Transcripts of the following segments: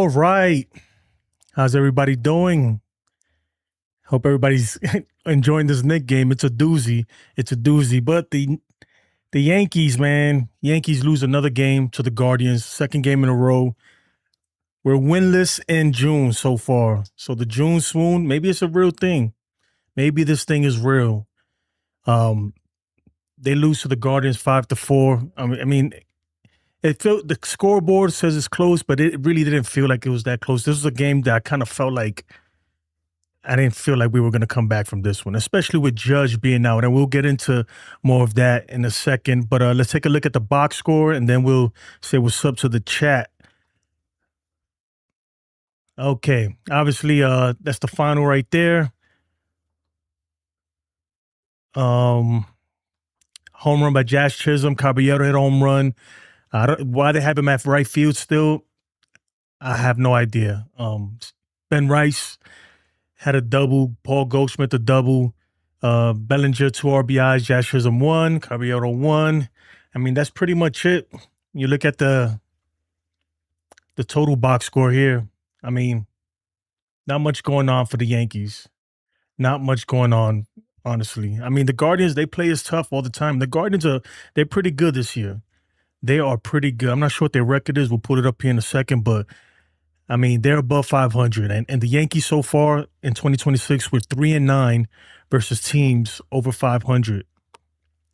All right. How's everybody doing? Hope everybody's enjoying this Knick game. It's a doozy. It's a doozy. But the Yankees, man, Yankees lose another game to the Guardians, second game in a row. We're winless in June so far. So the June swoon, maybe it's a real thing. Maybe this thing is real. Um, they lose to the Guardians 5-4. I mean, it felt the scoreboard says it's close, but it really didn't feel like it was that close. This was a game that I kind of felt like I didn't feel like we were going to come back from this one, especially with Judge being out. And we'll get into more of that in a second. But let's take a look at the box score, and then we'll say what's up to the chat. Okay, obviously, that's the final right there. Home run by Josh Chisholm. Caballero hit a home run. Why they have him at right field still, I have no idea. Ben Rice had a double. Paul Goldschmidt a double. Bellinger 2 RBIs. Josh Chisholm 1. Caballero 1. I mean, that's pretty much it. You look at the total box score here. I mean, not much going on for the Yankees. Not much going on, honestly. I mean, the Guardians, they play us tough all the time. The Guardians they're pretty good this year. They are pretty good. I'm not sure what their record is. We'll put it up here in a second, but I mean, they're above 500. And the Yankees so far in 2026 were 3-9 versus teams over 500,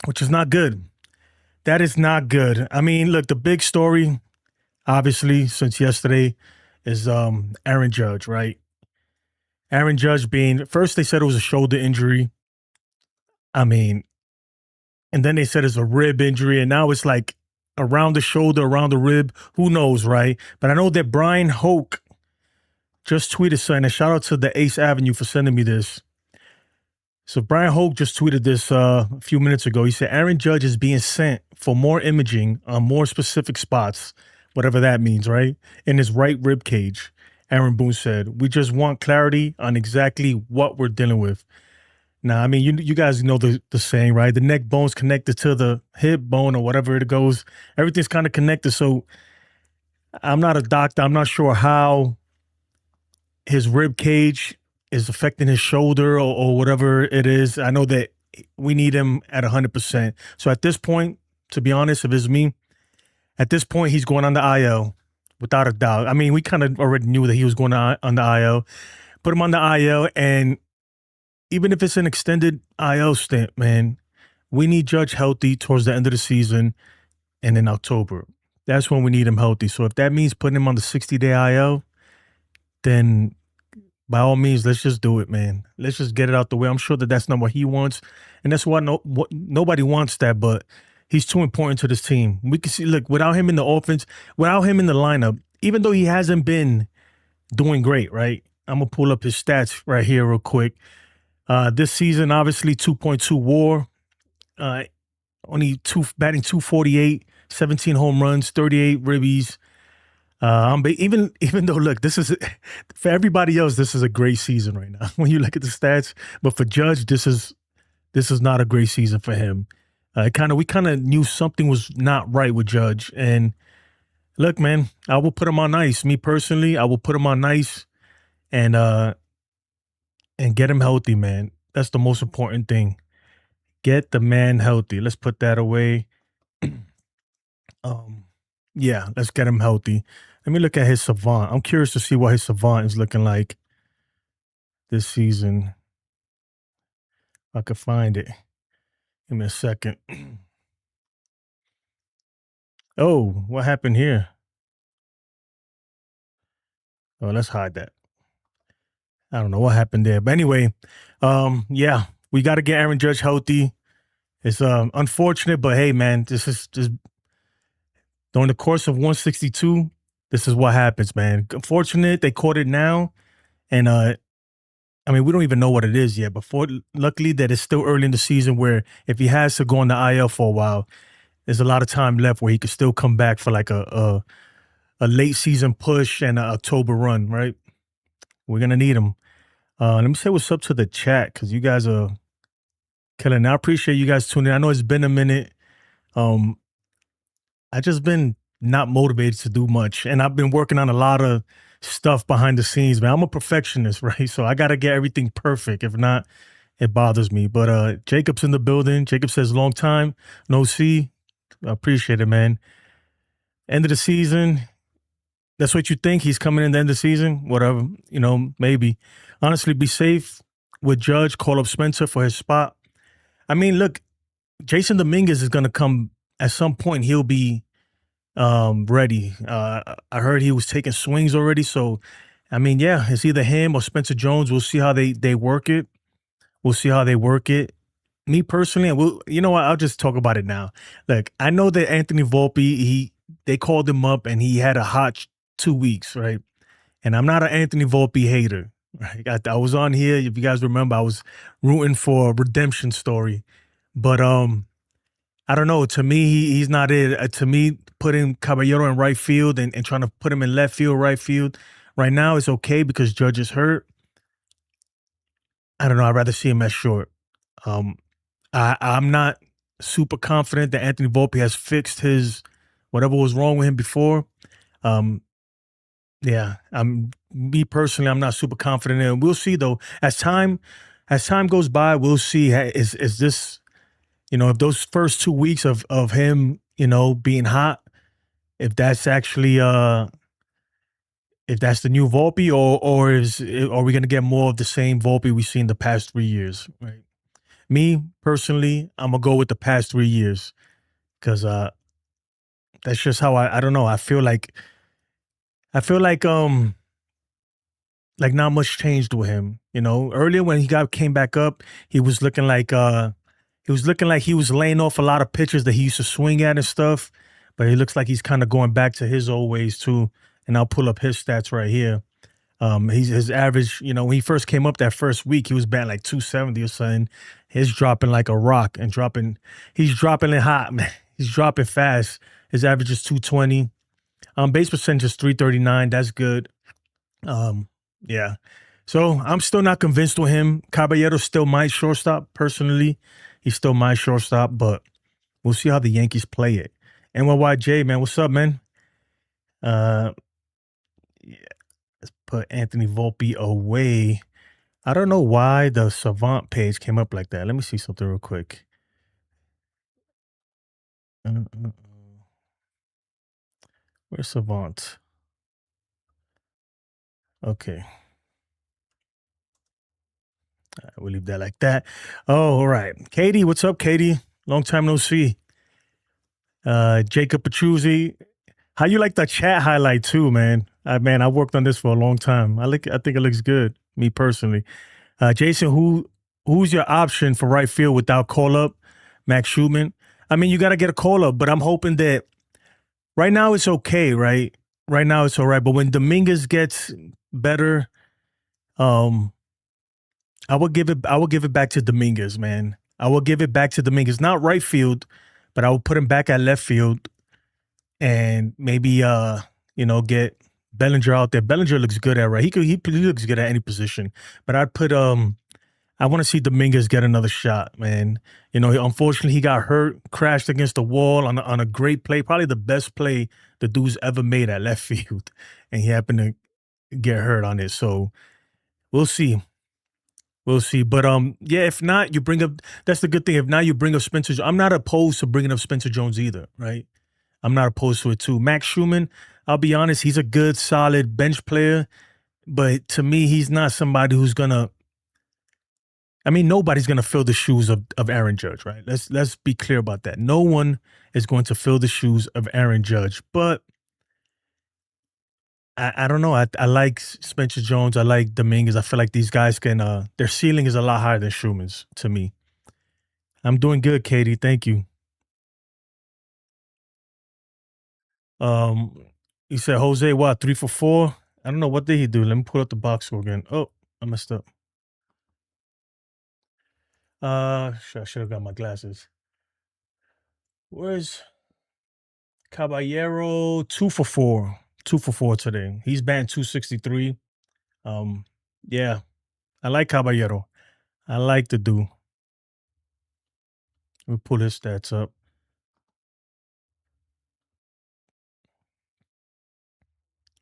which is not good. That is not good. I mean, look, the big story, obviously, since yesterday is Aaron Judge, right? Aaron Judge being, first they said it was a shoulder injury. I mean, and then they said it's a rib injury, and now it's like around the shoulder, around the rib. Who knows, right? But I know that Brian Hoke just tweeted something, and shout out to the Ace Avenue for sending me this. So Brian Hoke just tweeted this a few minutes ago. He said, Aaron Judge is being sent for more imaging on more specific spots, whatever that means, right? In his right rib cage. Aaron Boone said, we just want clarity on exactly what we're dealing with. Now, I mean, you guys know the saying, right? The neck bone's connected to the hip bone or whatever it goes. Everything's kind of connected. So I'm not a doctor. I'm not sure how his rib cage is affecting his shoulder or whatever it is. I know that we need him at 100%. So at this point, to be honest, if it's me, at this point, he's going on the IL without a doubt. I mean, we kind of already knew that he was going on the IL. Put him on the IL, and even if it's an extended IL stint, man, we need Judge healthy towards the end of the season and in October. That's when we need him healthy. So if that means putting him on the 60-day IL, then by all means, let's just do it, man. Let's just get it out the way. I'm sure that that's not what he wants, and that's why nobody wants that, but he's too important to this team. We can see, look, without him in the offense, without him in the lineup, even though he hasn't been doing great, right? I'm going to pull up his stats right here real quick. This season, obviously, 2.2 WAR, only batting 248, 17 home runs, 38 ribbies. Even though, look, this is for everybody else, this is a great season right now when you look at the stats. But for Judge, this is not a great season for him. We kind of knew something was not right with Judge. And look, man, I will put him on ice. Me personally, I will put him on ice and get him healthy, man. That's the most important thing. Get the man healthy. Let's put that away. Yeah, let's get him healthy. Let me look at his Savant. I'm curious to see what his Savant is looking like this season. If I could find it. Give me a second. Oh, what happened here? Oh, let's hide that. I don't know what happened there. But anyway, yeah, we got to get Aaron Judge healthy. It's unfortunate, but hey, man, this is just during the course of 162, this is what happens, man. Unfortunate, they caught it now. And I mean, we don't even know what it is yet. But luckily that it's still early in the season where if he has to go on the IL for a while, there's a lot of time left where he could still come back for like a late season push and an October run, right? We're going to need him. Let me say what's up to the chat because you guys are killing. I appreciate you guys tuning in. I know it's been a minute. I just been not motivated to do much. And I've been working on a lot of stuff behind the scenes, man. I'm a perfectionist, right? So I got to get everything perfect. If not, it bothers me. But Jacob's in the building. Jacob says, long time, no see. I appreciate it, man. End of the season. That's what you think. He's coming in the end of the season. Whatever, maybe. Honestly, be safe with Judge. Call up Spencer for his spot. I mean, look, Jason Dominguez is going to come at some point. He'll be ready. I heard he was taking swings already. So, I mean, yeah, it's either him or Spencer Jones. We'll see how they work it. We'll see how they work it. Me personally, you know what? I'll just talk about it now. Like, I know that Anthony Volpe, they called him up and he had a hot 2 weeks, right? And I'm not an Anthony Volpe hater. Right? I was on here. If you guys remember, I was rooting for a redemption story. But I don't know. To me, he's not it. To me, putting Caballero in right field and trying to put him in left field, right field, right now it's okay because Judge is hurt. I don't know. I'd rather see him at short. Um, I'm not super confident that Anthony Volpe has fixed his whatever was wrong with him before. Um, yeah, me personally, I'm not super confident in it. We'll see though. As time goes by, we'll see. Is this, if those first 2 weeks of him, being hot, if that's actually if that's the new Volpe, or are we gonna get more of the same Volpe we've seen the past 3 years? Right. Me personally, I'm gonna go with the past 3 years because that's just how I don't know. I feel like not much changed with him. Earlier when he came back up, he was looking like he was laying off a lot of pitches that he used to swing at and stuff. But it looks like he's kind of going back to his old ways too. And I'll pull up his stats right here. His average, when he first came up that first week, he was batting like 270 or something. He's dropping like a rock and he's dropping it hot, man. He's dropping fast. His average is 220. Base percentage is 339. That's good. Yeah. So I'm still not convinced with him. Caballero's still my shortstop, personally. He's still my shortstop, but we'll see how the Yankees play it. NYJ, man, what's up, man? Uh, yeah, let's put Anthony Volpe away. I don't know why the Savant page came up like that. Let me see something real quick. Uh. Where's Savant? Okay. We'll leave that like that. Oh, all right. Katie, what's up, Katie? Long time no see. Jacob Petruzzi. How you like that chat highlight too, man? Man, I worked on this for a long time. I think it looks good, me personally. Jason, who's your option for right field without call up? Max Schumann. I mean, you got to get a call up, but I'm hoping that right now it's okay, right? Right now it's all right. But when Dominguez gets better, um, I will give it back to Dominguez, man. I will give it back to Dominguez. Not right field, but I will put him back at left field and maybe get Bellinger out there. Bellinger looks good at right. He looks good at any position. But I'd put I want to see Dominguez get another shot, man. Unfortunately he got hurt, crashed against the wall on a great play, probably the best play the dude's ever made at left field, and he happened to get hurt on it. So we'll see. We'll see. But yeah, if not, you bring up that's the good thing. If not, you bring up Spencer. I'm not opposed to bringing up Spencer Jones either, right? I'm not opposed to it too. Max Schumann, I'll be honest, he's a good, solid bench player. But to me, he's not somebody who's gonna nobody's gonna fill the shoes of Aaron Judge, right? Let's be clear about that. No one is going to fill the shoes of Aaron Judge. But I don't know. I like Spencer Jones. I like Dominguez. I feel like these guys can their ceiling is a lot higher than Schumann's to me. I'm doing good, Katie. Thank you. Um, he said Jose, what, 3 for 4? I don't know, what did he do. Let me pull up the box score again. Oh, I messed up. I should have got my glasses. Where's Caballero? 2 for 4. 2 for 4 today. He's batting 263. Um, yeah, I like Caballero. I like the dude. Let me pull his stats up.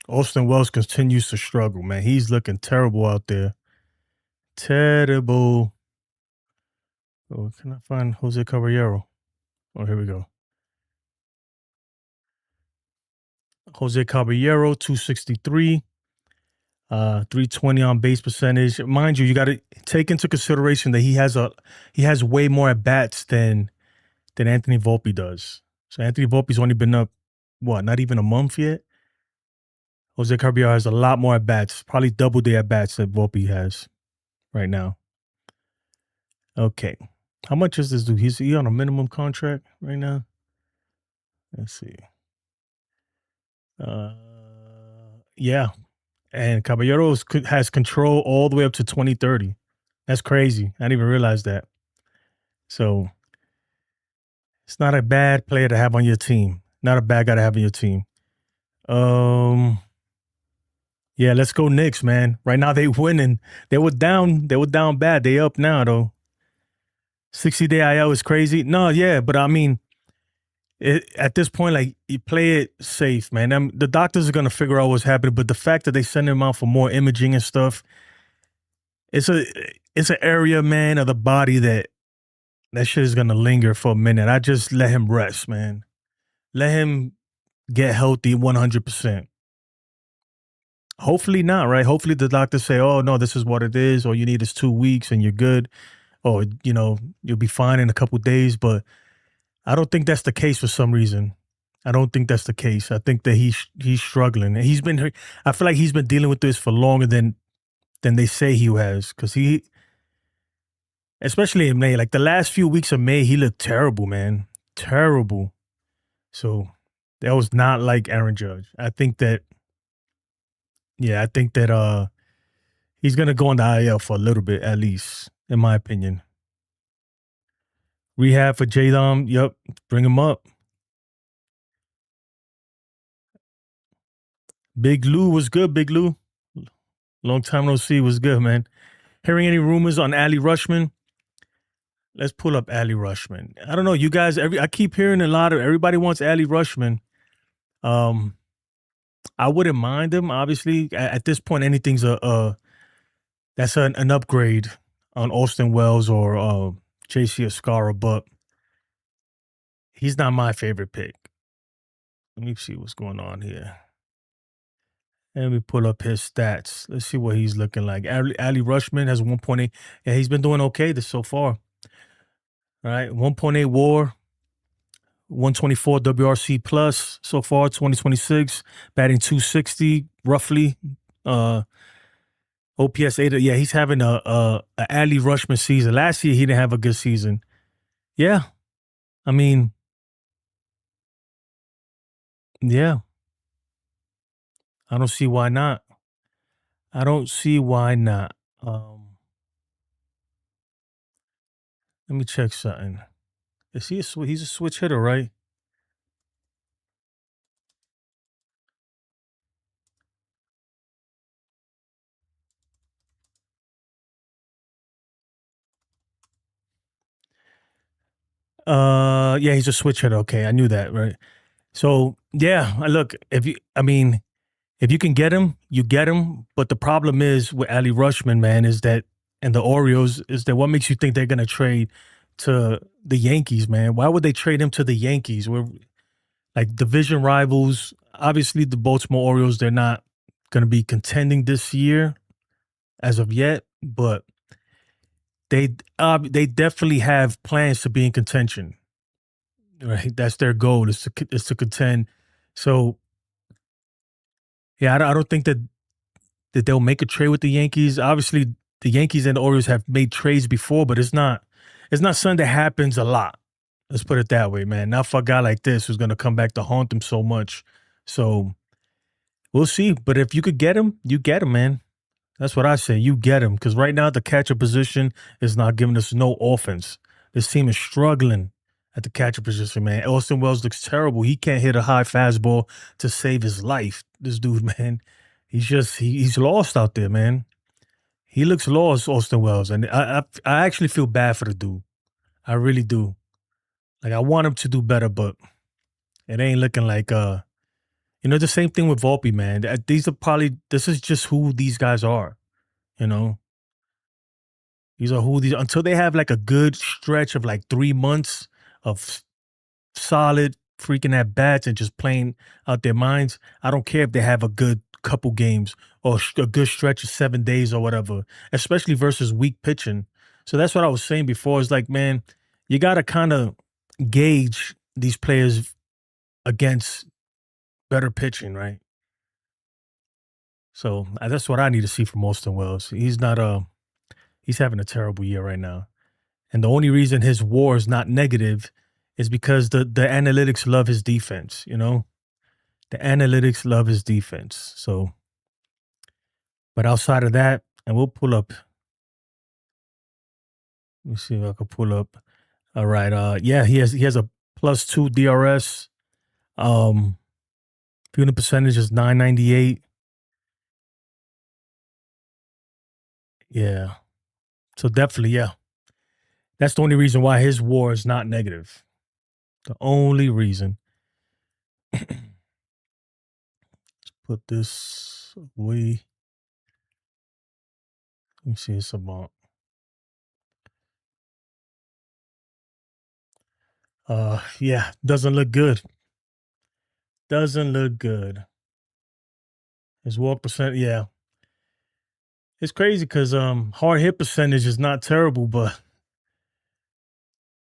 Austin Wells continues to struggle, man. He's looking terrible out there. Terrible. Oh, can I find Jose Caballero? Oh, here we go. Jose Caballero, 263, 320 on base percentage. Mind you, you got to take into consideration that he has way more at bats than Anthony Volpe does. So Anthony Volpe's only been up, what, not even a month yet? Jose Caballero has a lot more at bats, probably double the at bats that Volpe has right now. Okay. How much is this dude? Is he on a minimum contract right now? Let's see. Uh, yeah. And Caballero has control all the way up to 2030. That's crazy. I didn't even realize that. So it's not a bad player to have on your team. Not a bad guy to have on your team. Yeah, let's go Knicks, man. Right now they winning. They were down bad. They up now though. 60-day IL is crazy. No, yeah, but I mean, at this point, like, you play it safe, man. The doctors are gonna figure out what's happening, but the fact that they send him out for more imaging and stuff, it's an area, man, of the body that shit is gonna linger for a minute. I just let him rest, man. Let him get healthy 100%. Hopefully not, right? Hopefully the doctors say, "Oh no, this is what it is," or "You need is 2 weeks and you're good," or you'll be fine in a couple days. But I don't think that's the case for some reason. I don't think that's the case. I think that he's struggling, and I feel like he's been dealing with this for longer than they say he has, because especially in May, like the last few weeks of May, he looked terrible, man, terrible. So that was not like Aaron Judge. I think that he's gonna go on the IL for a little bit at least, in my opinion. Rehab for J-Dom, yep, bring him up. Big Lou was good, Big Lou. Long time no see, was good, man. Hearing any rumors on Ali Rushman? Let's pull up Ali Rushman. I don't know, you guys. I keep hearing a lot of everybody wants Ali Rushman. I wouldn't mind him. Obviously, at this point, anything's that's an upgrade on Austin Wells or JC Escara, but he's not my favorite pick. Let me see what's going on here. Let me pull up his stats. Let's see what he's looking like. Ali Rushman has 1.8. Yeah, he's been doing okay this so far. All right, 1.8 WAR, 124 WRC plus so far, 2026, batting 260 roughly. OPS 8. Yeah, he's having a Ali Rushman season. Last year he didn't have a good season. Yeah, I mean, yeah, I don't see why not. I don't see why not. Let me check something. Is he he's a switch hitter, right? Yeah, he's a switch hitter. Okay, I knew that, right? So yeah, look, if you can get him, you get him. But the problem is with Ali Rushman, man, is that, and the Orioles, is that what makes you think they're gonna trade to the Yankees, man? Why would they trade him to the Yankees? We're like division rivals. Obviously, the Baltimore Orioles, they're not gonna be contending this year as of yet, but they definitely have plans to be in contention. Right, that's their goal, is to contend. So yeah, I don't think that they'll make a trade with the Yankees. Obviously, the Yankees and the Orioles have made trades before, but it's not something that happens a lot. Let's put it that way, man. Not for a guy like this who's gonna come back to haunt them so much. So we'll see. But if you could get him, you get him, man. That's what I say. You get him, because right now the catcher position is not giving us no offense. This team is struggling at the catcher position, man. Austin Wells looks terrible. He can't hit a high fastball to save his life. This dude, man, he's lost out there, man. He looks lost, Austin Wells, and I actually feel bad for the dude. I really do. Like, I want him to do better, but it ain't looking like The same thing with Volpe, man. These are probably this is just who these guys are. You know, these are who these until they have like a good stretch of like 3 months of solid freaking at bats and just playing out their minds. I don't care if they have a good couple games or a good stretch of 7 days or whatever, especially versus weak pitching. So that's what I was saying before. Is like, man, you got to kind of gauge these players against better pitching, right? So that's what I need to see from Austin Wells. He's having a terrible year right now. And the only reason his WAR is not negative is because the analytics love his defense, The analytics love his defense. So, but outside of that, and we'll pull up. Let me see if I can pull up. All right. Yeah, he has a +2 DRS. Fielding percentage is 998. Yeah. So definitely, yeah. That's the only reason why his WAR is not negative. The only reason. Let's put this away. Let me see his about. Yeah, doesn't look good. Doesn't look good. His walk percent, yeah. It's crazy because hard hit percentage is not terrible, but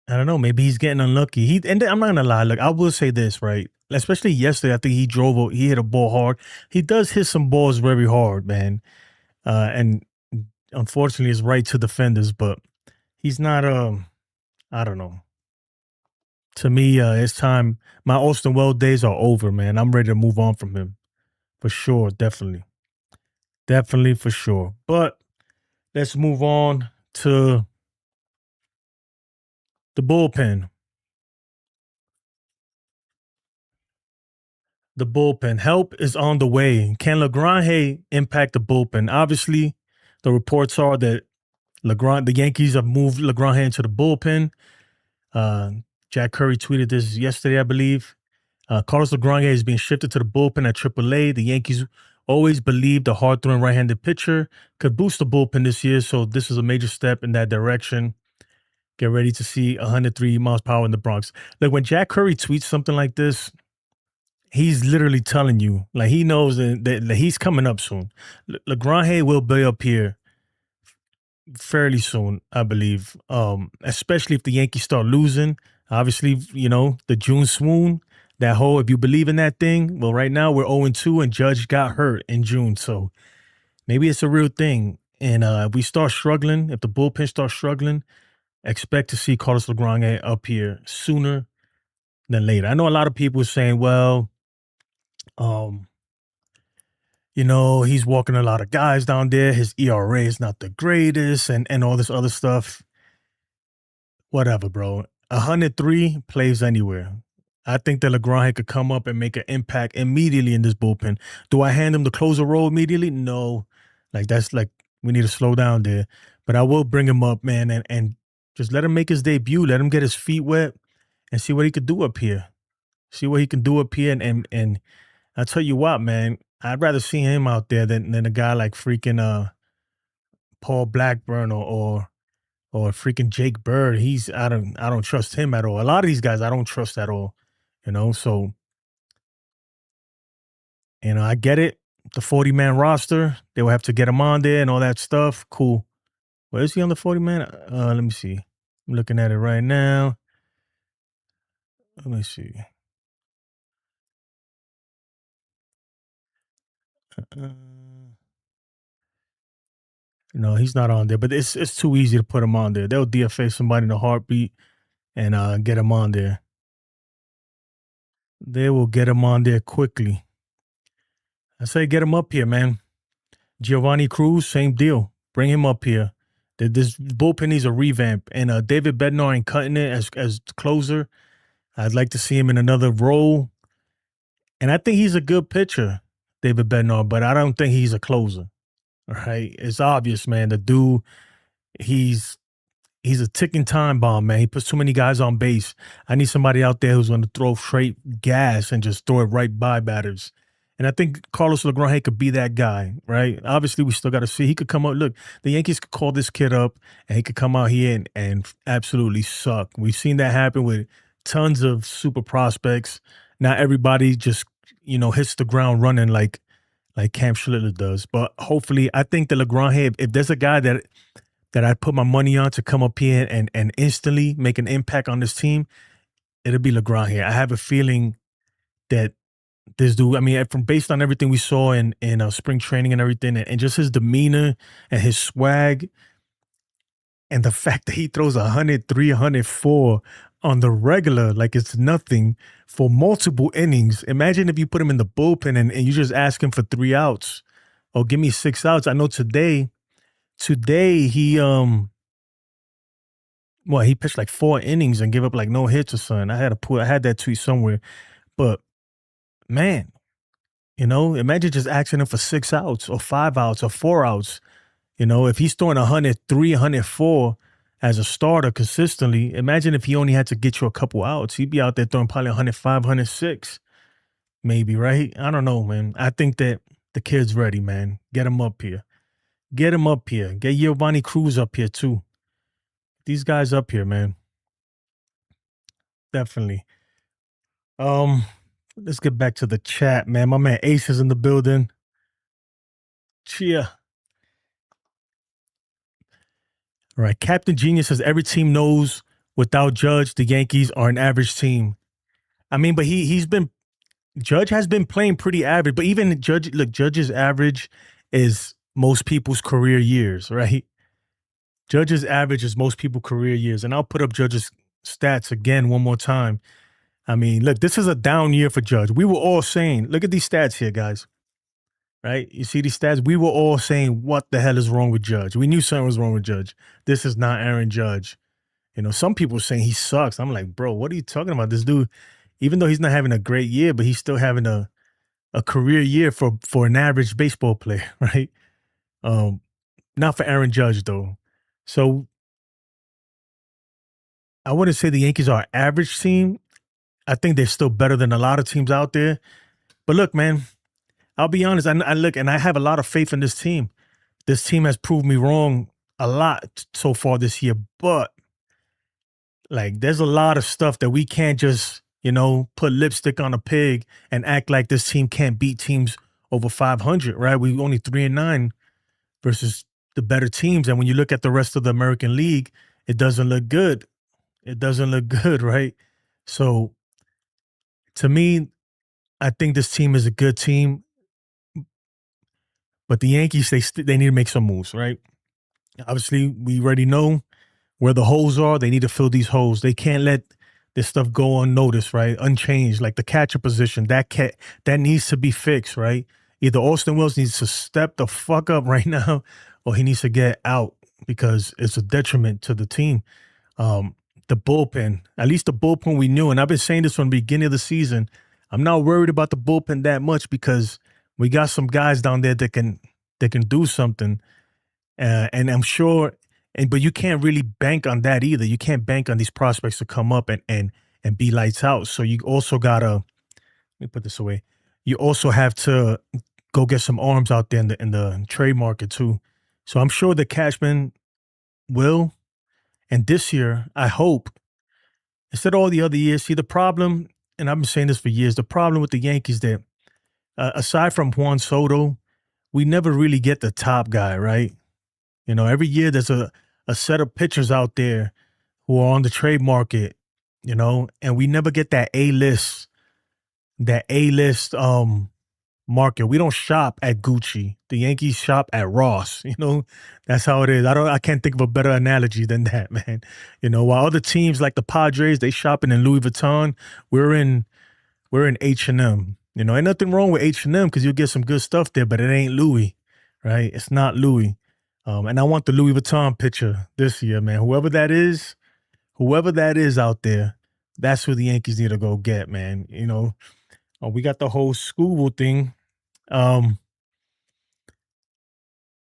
I don't know. Maybe he's getting unlucky. And I'm not gonna lie. Look, I will say this, right? Especially yesterday, I think he hit a ball hard. He does hit some balls very hard, man. And unfortunately, it's right to defenders, but he's not. I don't know. To me, it's time. My Austin Wells days are over, man. I'm ready to move on from him for sure. Definitely for sure. But let's move on to the bullpen. The bullpen help is on the way. Can LaGrange impact the bullpen? Obviously, the reports are that the Yankees have moved LaGrange into the bullpen. Uh, Jack Curry tweeted this yesterday, I believe. Carlos LaGrange is being shifted to the bullpen at AAA. The Yankees always believed the hard-throwing right-handed pitcher could boost the bullpen this year, so this is a major step in that direction. Get ready to see 103 miles per hour in the Bronx. Like when Jack Curry tweets something like this, he's literally telling you, like he knows that he's coming up soon. LaGrange will be up here fairly soon, I believe. Especially if the Yankees start losing. Obviously, the June swoon, that whole, if you believe in that thing, well, right now we're 0-2 and Judge got hurt in June. So maybe it's a real thing. And if we start struggling, if the bullpen starts struggling, expect to see Carlos LaGrange up here sooner than later. I know a lot of people are saying, well, he's walking a lot of guys down there. His ERA is not the greatest and all this other stuff. Whatever, bro. 103 plays anywhere. I think that LaGrange could come up and make an impact immediately in this bullpen. Do I hand him the closer role immediately? No. That's we need to slow down there. But I will bring him up, man, and just let him make his debut. Let him get his feet wet and see what he could do up here. See what he can do up here. And I'll tell you what, man, I'd rather see him out there than a guy like freaking Paul Blackburn or freaking Jake Bird. I don't trust him at all. A lot of these guys I don't trust at all. So I get it. The 40-man roster, they will have to get him on there and all that stuff. Cool. Where is he on the 40-man? Let me see. I'm looking at it right now. Let me see. No, he's not on there, but it's too easy to put him on there. They'll DFA somebody in a heartbeat and get him on there. They will get him on there quickly. I say get him up here, man. Giovanni Cruz, same deal. Bring him up here. This bullpen needs a revamp, and David Bednar ain't cutting it as closer. I'd like to see him in another role, and I think he's a good pitcher, David Bednar, but I don't think he's a closer. All right, it's obvious, man. The dude, he's a ticking time bomb, man. He puts too many guys on base. I need somebody out there who's going to throw straight gas and just throw it right by batters. And I think Carlos LeGrand could be that guy, right? Obviously, we still got to see. He could come out. Look, the Yankees could call this kid up, and he could come out here and absolutely suck. We've seen that happen with tons of super prospects. Not everybody just hits the ground running like Cam Schlittler does. But hopefully, I think that LeGrand, if there's a guy that I put my money on to come up here and instantly make an impact on this team, it'll be LeGrand here. I have a feeling that this dude, I mean, from based on everything we saw in spring training and everything, and just his demeanor and his swag, and the fact that he throws 103, 104 on the regular like it's nothing for multiple innings. Imagine if you put him in the bullpen and you just ask him for 3 outs or give me 6 outs. I know today he he pitched like 4 innings and gave up like no hits or something. I had that tweet somewhere, but man, imagine just asking him for 6 outs or 5 outs or 4 outs. If he's throwing 103, 104 as a starter consistently, imagine if he only had to get you a couple outs. He'd be out there throwing probably 105, 106, maybe, right? I don't know, man. I think that the kid's ready, man. Get him up here. Get him up here. Get Giovanni Cruz up here, too. These guys up here, man. Definitely. Let's get back to the chat, man. My man Ace is in the building. Cheer. All right. Captain Genius says every team knows without Judge, the Yankees are an average team. I mean, but Judge has been playing pretty average, but even Judge's average is most people's career years, right? Judge's average is most people's career years. And I'll put up Judge's stats again one more time. I mean, look, this is a down year for Judge. We were all saying, look at these stats here, guys. Right? You see these stats? We were all saying, what the hell is wrong with Judge? We knew something was wrong with Judge. This is not Aaron Judge. Some people are saying he sucks. I'm like, bro, what are you talking about? This dude, even though he's not having a great year, but he's still having a career year for an average baseball player, right? Not for Aaron Judge, though. So I wouldn't say the Yankees are an average team. I think they're still better than a lot of teams out there. But look, man, I'll be honest. I look, and I have a lot of faith in this team. This team has proved me wrong a lot so far this year. But like, there's a lot of stuff that we can't just, put lipstick on a pig and act like this team can't beat teams over 500, right? We only 3-9 versus the better teams. And when you look at the rest of the American League, it doesn't look good. It doesn't look good, right? So to me, I think this team is a good team. But the Yankees, they need to make some moves, right? Obviously, we already know where the holes are. They need to fill these holes. They can't let this stuff go unnoticed, right? Unchanged, like the catcher position. That needs to be fixed, right? Either Austin Wells needs to step the fuck up right now, or he needs to get out because it's a detriment to the team. The bullpen, at least the bullpen we knew, and I've been saying this from the beginning of the season, I'm not worried about the bullpen that much because we got some guys down there that can do something, and I'm sure. But you can't really bank on that either. You can't bank on these prospects to come up and be lights out. So you also gotta, let me put this away. You also have to go get some arms out there in the trade market too. So I'm sure the Cashman will. And this year, I hope, instead of all the other years, see the problem, and I've been saying this for years, the problem with the Yankees that aside from Juan Soto, we never really get the top guy, right? Every year there's a set of pitchers out there who are on the trade market, and we never get that A-list market. We don't shop at Gucci. The Yankees shop at Ross. That's how it is. I can't think of a better analogy than that, man. While other teams like the Padres, they shopping in Louis Vuitton, we're in H&M. Ain't nothing wrong with H&M because you'll get some good stuff there, but it ain't Louis, right? It's not Louis. And I want the Louis Vuitton picture this year, man. Whoever that is out there, that's who the Yankees need to go get, man. We got the whole Scooble thing.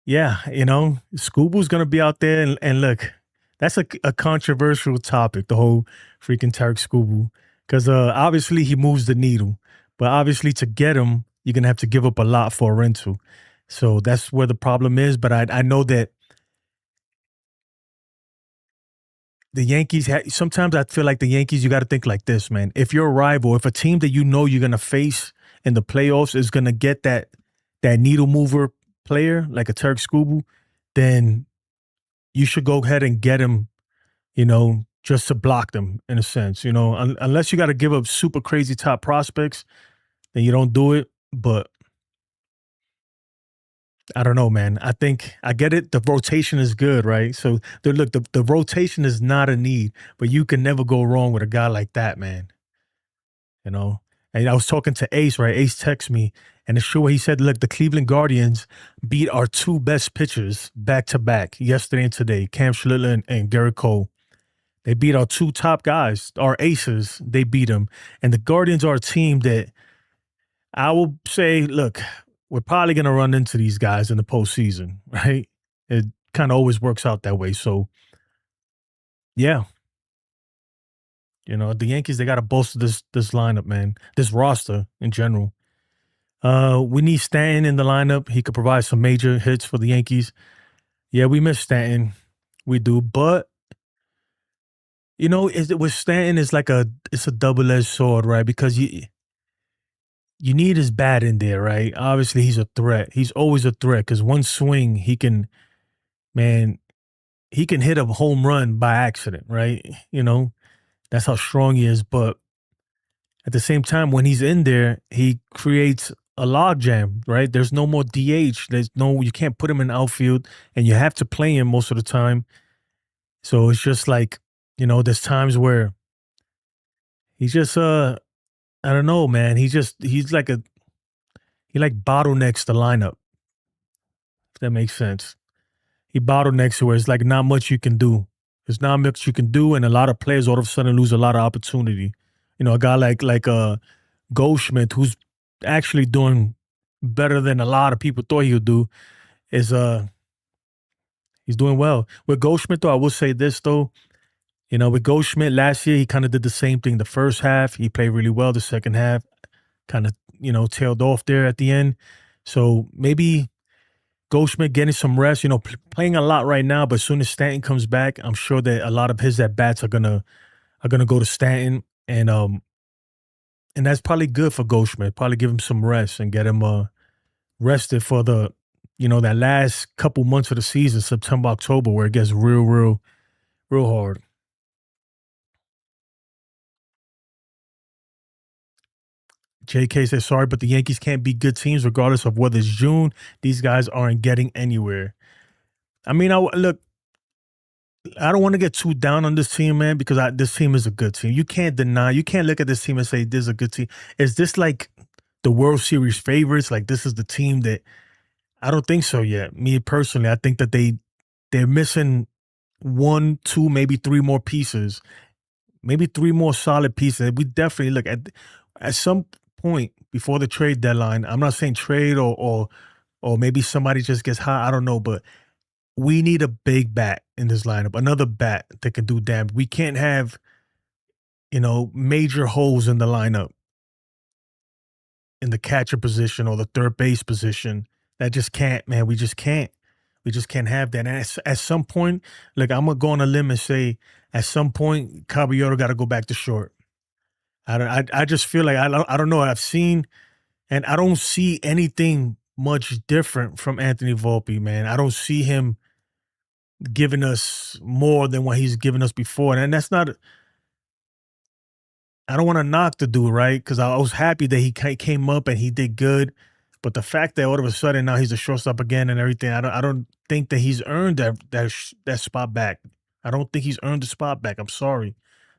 Yeah, Scooble's going to be out there. And look, that's a controversial topic, the whole freaking Tarek Scooble. Because obviously he moves the needle. But obviously to get him, you're gonna have to give up a lot for a rental. So that's where the problem is. But I know that the Yankees sometimes I feel like the Yankees, you got to think like this, man. If you're a rival, if a team that you know you're gonna face in the playoffs is gonna get that needle mover player like a Turk Scuba, then you should go ahead and get him, just to block them in a sense, unless you got to give up super crazy top prospects, then you don't do it. But I don't know, man. I think I get it. The rotation is good, right? So look, the rotation is not a need, but you can never go wrong with a guy like that, man. You know. And I was talking to Ace, right? Ace texted me, and it's true what he said. Look, the Cleveland Guardians beat our two best pitchers back to back yesterday and today, Cam Schlittler and Garrett Cole. They beat our two top guys, our aces. They beat them, and the Guardians are a team that I will say, look, we're probably going to run into these guys in the postseason, right? It kind of always works out that way. So, yeah, the Yankees, they got to bolster this lineup, man. This roster in general. We need Stanton in the lineup. He could provide some major hits for the Yankees. Yeah, we miss Stanton. We do, but with Stanton, it's a double edged sword, right? Because you need his bat in there, right? Obviously, he's a threat. He's always a threat because one swing, man, he can hit a home run by accident, right? That's how strong he is. But at the same time, when he's in there, he creates a logjam, right? There's no more DH. You can't put him in outfield, and you have to play him most of the time. So it's just like, there's times where he's just, I don't know, man. He like bottlenecks the lineup, if that makes sense. He bottlenecks to where it's like not much you can do. There's not much you can do, and a lot of players all of a sudden lose a lot of opportunity. A guy like Goldschmidt, who's actually doing better than a lot of people thought he would do, is he's doing well. With Goldschmidt, though, I will say this though. With Goldschmidt last year, he kind of did the same thing. The first half, he played really well. The second half, kind of tailed off there at the end. So maybe Goldschmidt getting some rest, playing a lot right now, but as soon as Stanton comes back, I'm sure that a lot of his at bats are gonna go to Stanton, and that's probably good for Goldschmidt. Probably give him some rest and get him rested for that last couple months of the season, September, October, where it gets real, real, real hard. JK says sorry, but the Yankees can't beat good teams regardless of whether it's June. These guys aren't getting anywhere. I mean, look. I don't want to get too down on this team, man, because this team is a good team. You can't deny, you can't look at this team and say this is a good team. Is this like the World Series favorites? Like this is the team that I don't think so yet. Me personally, I think that they're missing one, two, maybe three more pieces, maybe three more solid pieces. We definitely look at some point before the trade deadline. I'm not saying trade or maybe somebody just gets hot. I don't know, but we need a big bat in this lineup, another bat that can do damage. We can't have, major holes in the lineup in the catcher position or the third base position. That just can't, man. We just can't. We just can't have that. And at some point, like I'm gonna go on a limb and say, at some point, Caballero got to go back to short. I just feel like I don't know. I've seen, and I don't see anything much different from Anthony Volpe, man. I don't see him giving us more than what he's given us before. And that's not, I don't want to knock the dude, right? Because I was happy that he came up and he did good. But the fact that all of a sudden now he's a shortstop again and everything, I don't think that he's earned that spot back. I don't think he's earned the spot back. I'm sorry.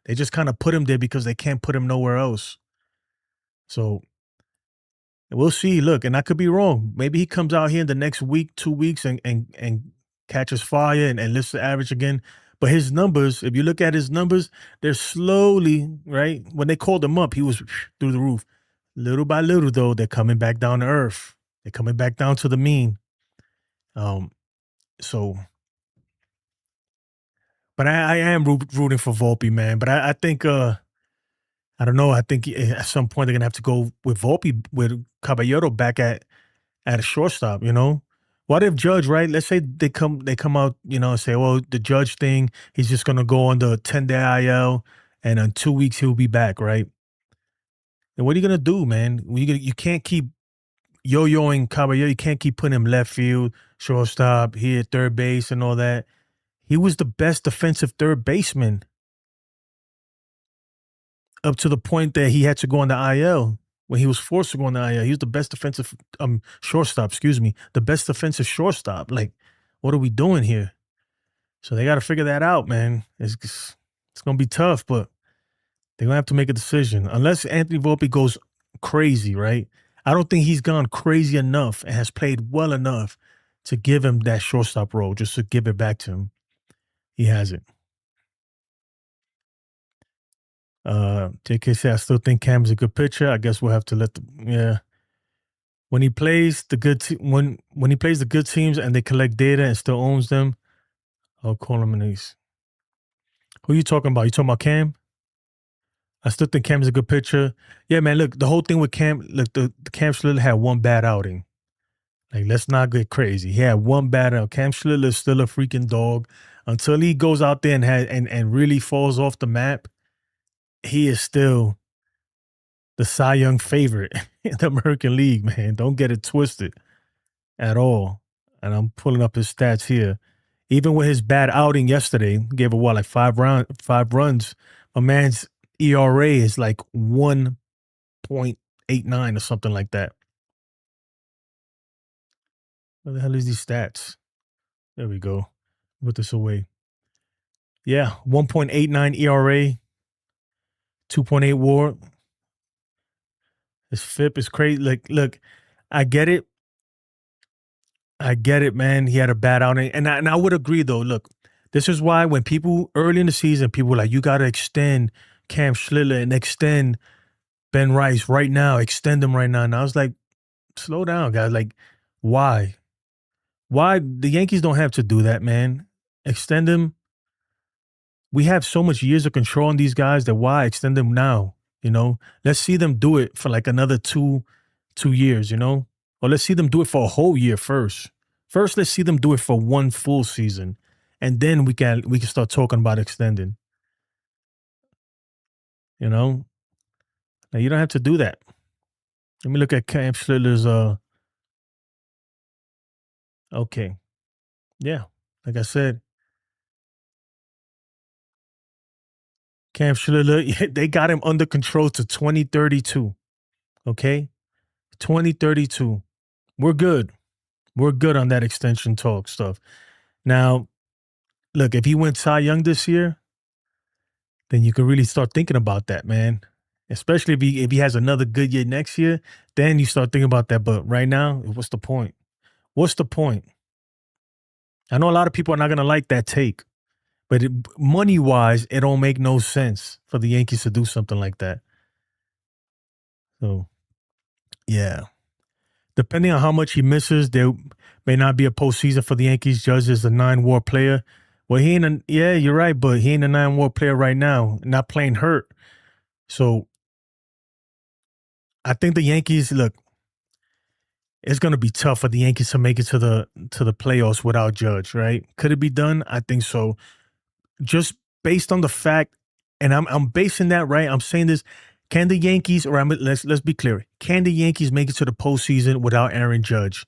They just kind of put him there because they can't put him nowhere else. So we'll see. Look, and I could be wrong. Maybe he comes out here in the next week, 2 weeks, and catches fire and lifts the average again. But his numbers, if you look at his numbers, they're slowly, right? When they called him up, he was through the roof. Little by little, though, they're coming back down to earth. They're coming back down to the mean. Um, so, but I am rooting for Volpe, man. But I think I don't know. I think at some point they're gonna have to go with Volpe with Caballero back at a shortstop. What if Judge, right? Let's say they come out, and say, well, the Judge thing, he's just gonna go on the 10-day IL, and in 2 weeks he'll be back, right? And what are you gonna do, man? You can't keep yo-yoing Caballero. You can't keep putting him left field, shortstop, here, third base, and all that. He was the best defensive third baseman up to the point that he had to go on the IL. When he was forced to go on the IL, he was the best defensive shortstop. Excuse me, the best defensive shortstop. Like, what are we doing here? So they got to figure that out, man. It's gonna be tough, but they're gonna have to make a decision. Unless Anthony Volpe goes crazy, right? I don't think he's gone crazy enough and has played well enough to give him that shortstop role, just to give it back to him. He hasn't. JK said, I still think Cam's a good pitcher. I guess we'll have to yeah. When he plays the when he plays the good teams and they collect data and still owns them, I'll call him an ace. Who you talking about? You talking about Cam? I still think Cam's a good pitcher. Yeah, man. Look, the whole thing with Cam, look, the Cam Schlitter had one bad outing. Like, let's not get crazy. He had one bad out. Cam Schlitter is still a freaking dog. Until he goes out there and really falls off the map, he is still the Cy Young favorite in the American League, man. Don't get it twisted at all. And I'm pulling up his stats here. Even with his bad outing yesterday, gave a what, like 5 runs. My man's ERA is like 1.89 or something like that. Where the hell is these stats? There we go. Put this away. Yeah, 1.89 ERA, 2.8 WAR. His FIP is crazy. Like, look, I get it. I get it, man. He had a bad outing. And I would agree, though. Look, this is why when people early in the season, people were like, you got to extend Cam Schlitter and extend Ben Rice right now, extend them right now. And I was like, slow down, guys. Like, why? Why? The Yankees don't have to do that, man. Extend them. We have so much years of control on these guys that why extend them now? Let's see them do it for like another two years, or let's see them do it for a whole year first. First, let's see them do it for one full season, and then we can start talking about extending. Now you don't have to do that. Let me look at Cam Schlitter's. Okay, yeah, like I said, Cam Schlitter, they got him under control to 2032. Okay, 2032. We're good. We're good on that extension talk stuff. Now, look, if he went Cy Young this year, then you can really start thinking about that, man. Especially if he has another good year next year, then you start thinking about that. But right now, what's the point? What's the point? I know a lot of people are not gonna like that take, but money wise, it don't make no sense for the Yankees to do something like that. So, yeah. Depending on how much he misses, there may not be a postseason for the Yankees. Judge is a 9-WAR player. Well, yeah, you're right, but he ain't a 9-WAR player right now, not playing hurt. So I think the Yankees, look, it's going to be tough for the Yankees to make it to the playoffs without Judge, right? Could it be done? I think so. Just based on the fact, and I'm basing that, right? I'm saying this. Can the Yankees, let's be clear, can the Yankees make it to the postseason without Aaron Judge?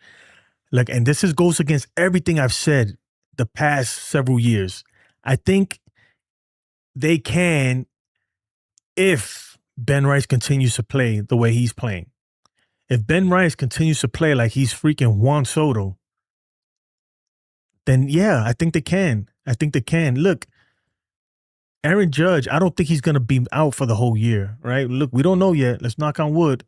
Like, and this goes against everything I've said the past several years. I think they can if Ben Rice continues to play the way he's playing. If Ben Rice continues to play like he's freaking Juan Soto, then yeah, I think they can. I think they can. Look, Aaron Judge, I don't think he's going to be out for the whole year, right? Look, we don't know yet. Let's knock on wood.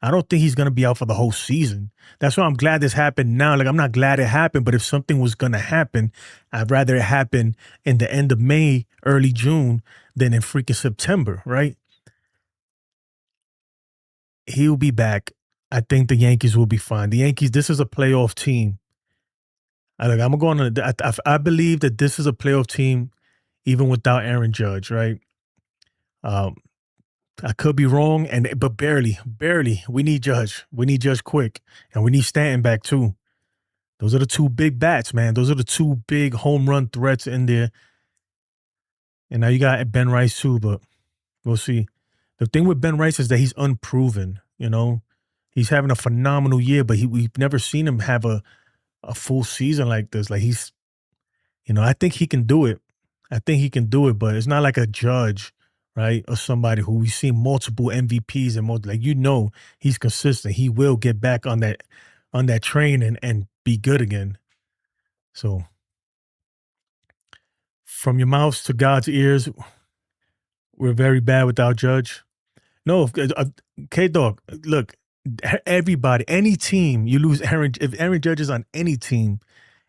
I don't think he's going to be out for the whole season. That's why I'm glad this happened now. Like, I'm not glad it happened, but if something was going to happen, I'd rather it happen in the end of May, early June than in freaking September, right? He'll be back. I think the Yankees will be fine. The Yankees, this is a playoff team. I'm going on. I believe that this is a playoff team even without Aaron Judge, right? I could be wrong, but barely, barely. We need Judge. We need Judge quick, and we need Stanton back too. Those are the two big bats, man. Those are the two big home run threats in there. And now you got Ben Rice too, but we'll see. The thing with Ben Rice is that he's unproven. He's having a phenomenal year, but we've never seen him have a full season like this. Like I think he can do it. I think he can do it, but it's not like a Judge, right? Or somebody who we've seen multiple MVPs and he's consistent. He will get back on that train and be good again. So from your mouth to God's ears, we're very bad without Judge. No, K-Dog, look, everybody, any team, you lose if Aaron Judge is on any team,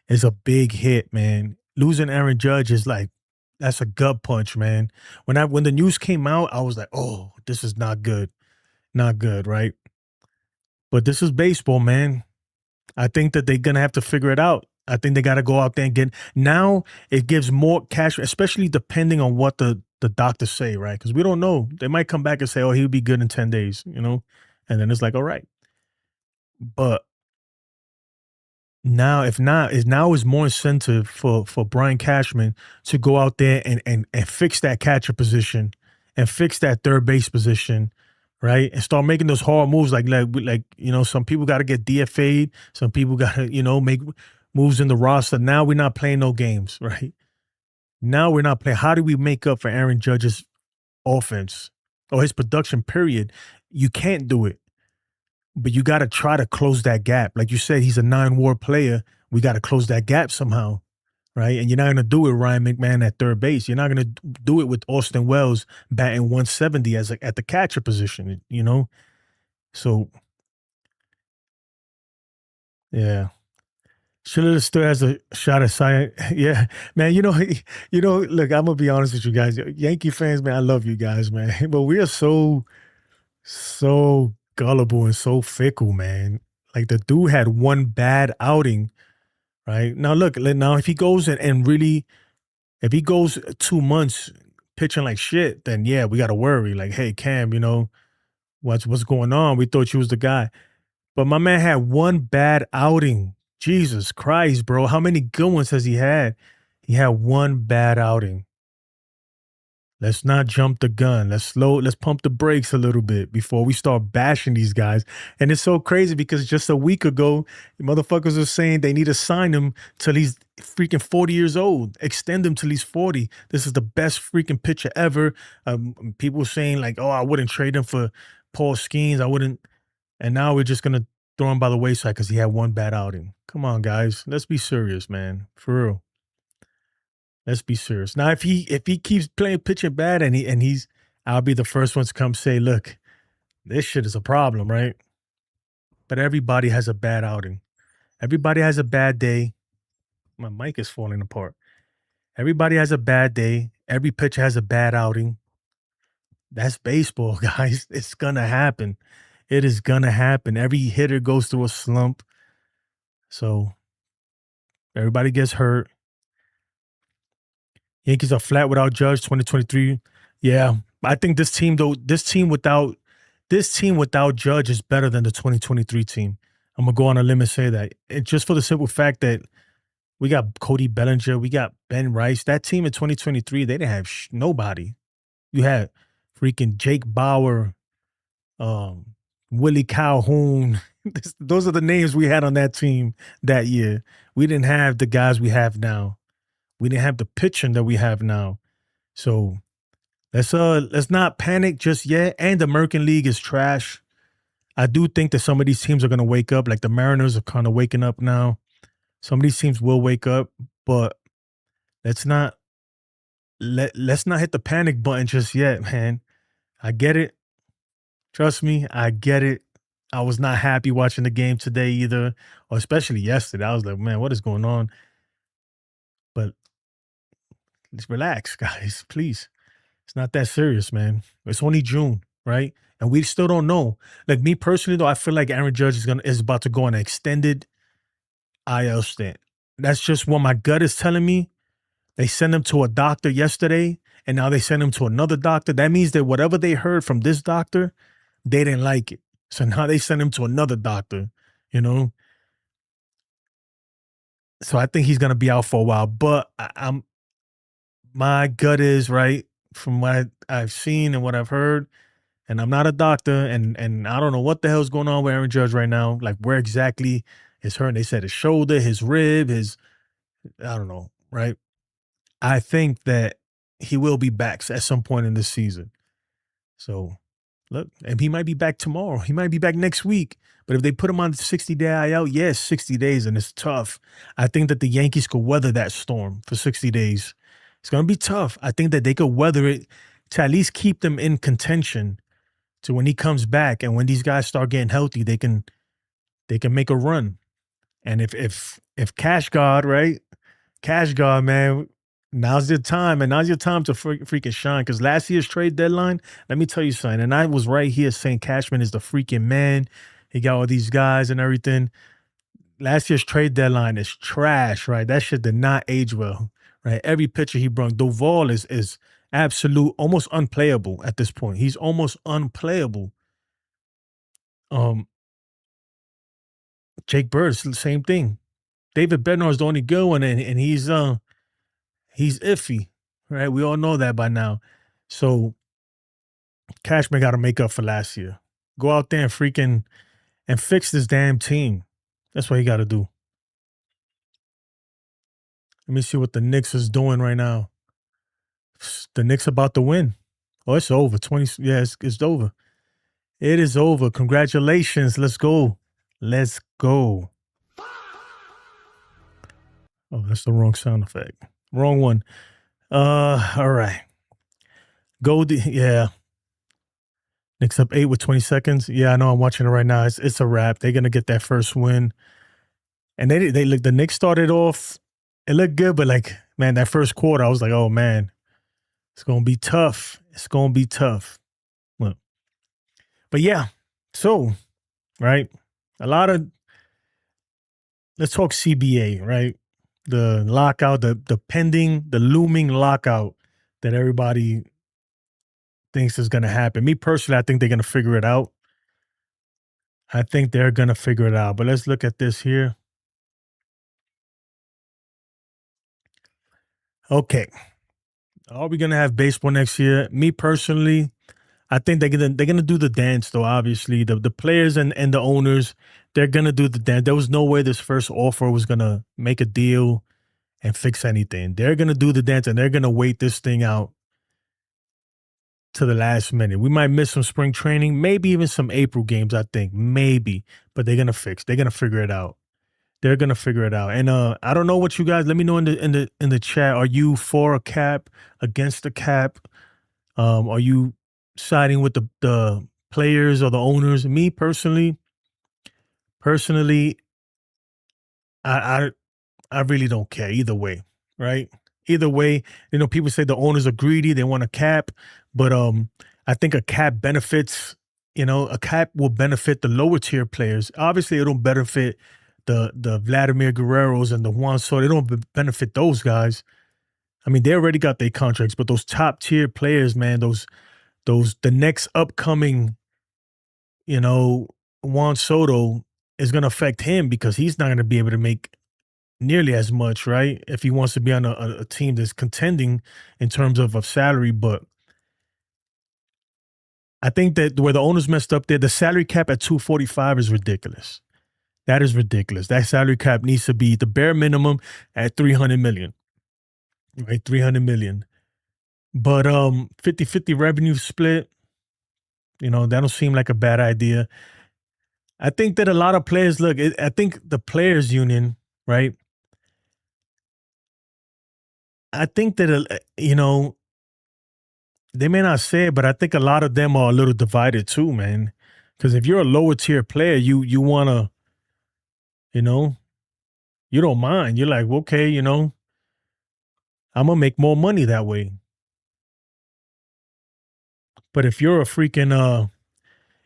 is a big hit, man. Losing Aaron Judge is like, that's a gut punch, man. When the news came out, I was like, oh, this is not good. Not good, right? But this is baseball, man. I think that they're gonna have to figure it out. I think they gotta go out there and get now it gives more cash, especially depending on what the doctors say, right? Because we don't know. They might come back and say, oh, he'll be good in 10 days, And then it's like, all right. But now, if not, is more incentive for Brian Cashman to go out there and fix that catcher position and fix that third base position, right? And start making those hard moves like some people got to get DFA'd, some people got to make moves in the roster. Now we're not playing no games, right? Now we're not playing. How do we make up for Aaron Judge's offense or his production period? You can't do it. But you got to try to close that gap. Like you said, he's a 9-WAR player. We got to close that gap somehow, right? And you're not going to do it, Ryan McMahon at third base. You're not going to do it with Austin Wells batting 170 at the catcher position, So, yeah. Schiller still has a shot at Cy. Yeah, man. Look, I'm gonna be honest with you guys, Yankee fans, man. I love you guys, man, but we are so gullible and so fickle, man. Like the dude had one bad outing, right? Now look, if he goes if he goes 2 months pitching like shit, then yeah, we gotta worry. Like, hey, Cam, what's going on? We thought you was the guy. But my man had one bad outing. Jesus Christ, bro. How many good ones has he had? He had one bad outing. Let's not jump the gun. Let's pump the brakes a little bit before we start bashing these guys. And it's so crazy because just a week ago, the motherfuckers were saying they need to sign him till he's freaking 40 years old. Extend him till he's 40. This is the best freaking pitcher ever. People were saying like, oh, I wouldn't trade him for Paul Skeens. I wouldn't. And now we're just going to throw him by the wayside because he had one bad outing. Come on, guys. Let's be serious, man. For real. Let's be serious. Now, if he keeps pitching bad I'll be the first one to come say, look, this shit is a problem, right? But everybody has a bad outing. Everybody has a bad day. My mic is falling apart. Everybody has a bad day. Every pitcher has a bad outing. That's baseball, guys. It's gonna happen. It is gonna happen. Every hitter goes through a slump. So everybody gets hurt. Yankees are flat without Judge 2023. Yeah. I think this team without Judge is better than the 2023 team. I'm gonna go on a limb and say that. And just for the simple fact that we got Cody Bellinger, we got Ben Rice. That team in 2023, they didn't have nobody. You had freaking Jake Bauer, Willie Calhoun. Those are the names we had on that team that year. We didn't have the guys we have now. We didn't have the pitching that we have now. So let's not panic just yet. And the American League is trash. I do think that some of these teams are going to wake up. Like the Mariners are kind of waking up now. Some of these teams will wake up, but let's not hit the panic button just yet, man. I get it. Trust me, I get it. I was not happy watching the game today either, or especially yesterday. I was like, man, what is going on? But just relax, guys, please. It's not that serious, man. It's only June, right? And we still don't know. Like me personally, though, I feel like Aaron Judge is about to go on an extended IL stint. That's just what my gut is telling me. They sent him to a doctor yesterday, and now they send him to another doctor. That means that whatever they heard from this doctor, they didn't like it. So now they send him to another doctor, you know? So I think he's gonna be out for a while. But I'm my gut is right from what I've seen and what I've heard, and I'm not a doctor, and I don't know what the hell's going on with Aaron Judge right now. Like where exactly is hurting? They said his shoulder, his rib, his I don't know, right? I think that he will be back at some point in this season. So look, and he might be back tomorrow. He might be back next week. But if they put him on the 60-day IL, yes, 60 days, and it's tough. I think that the Yankees could weather that storm for 60 days. It's going to be tough. I think that they could weather it to at least keep them in contention to when he comes back and when these guys start getting healthy, they can make a run. And if Cash God, right? Cash God, man, now's your time, and now's your time to freaking shine. Because last year's trade deadline, let me tell you something, and I was right here saying Cashman is the freaking man. He got all these guys and everything. Last year's trade deadline is trash, right? That shit did not age well, right? Every pitcher he brought, Doval is absolute, almost unplayable at this point. He's almost unplayable. Jake Bird, the same thing. David Bednar is the only good one, and he's iffy, right? We all know that by now. So Cashman got to make up for last year. Go out there and freaking and fix this damn team. That's what he got to do. Let me see what the Knicks is doing right now. The Knicks about to win. Oh, it's over. 20. Yeah, it's over. It is over. Congratulations. Let's go. Let's go. Oh, that's the wrong sound effect. Wrong one. All right. Yeah. Knicks up 8 with 20 seconds. Yeah, I know. I'm watching it right now. It's a wrap. They're gonna get that first win. And they look. The Knicks started off. It looked good, but like, man, that first quarter, I was like, oh man, it's gonna be tough. It's gonna be tough. Well, but yeah. So, right, a lot of. Let's talk CBA, right? The lockout, the looming lockout that everybody thinks is going to happen. Me personally, I think they're going to figure it out. I think they're going to figure it out. But let's look at this here. Okay. Are we going to have baseball next year? Me personally, I think they're gonna do the dance though. Obviously, the players and the owners, they're gonna do the dance. There was no way this first offer was gonna make a deal and fix anything. They're gonna do the dance and they're gonna wait this thing out to the last minute. We might miss some spring training, maybe even some April games. I think maybe, but they're gonna fix. They're gonna figure it out. They're gonna figure it out. And I don't know what you guys. Let me know in the chat. Are you for a cap, against the cap? Are you siding with the players or the owners? Me personally, I really don't care either way, right? Either way, people say the owners are greedy, they want a cap, but I think a cap benefits, a cap will benefit the lower tier players. Obviously, it don't benefit the Vladimir Guerreros and the Juan Soto. They don't benefit those guys. I mean, they already got their contracts, but those top tier players, man, the next upcoming, Juan Soto is going to affect him because he's not going to be able to make nearly as much, right? If he wants to be on a team that's contending in terms of salary. But I think that where the owners messed up there, the salary cap at 245 is ridiculous. That is ridiculous. That salary cap needs to be the bare minimum at 300 million, right? 300 million. But 50-50 revenue split, that don't seem like a bad idea. I think that a lot of players I think the players union, right? I think that, they may not say it, but I think a lot of them are a little divided too, man. Because if you're a lower tier player, you want to, you don't mind. You're like, okay, I'm going to make more money that way. But if you're a freaking,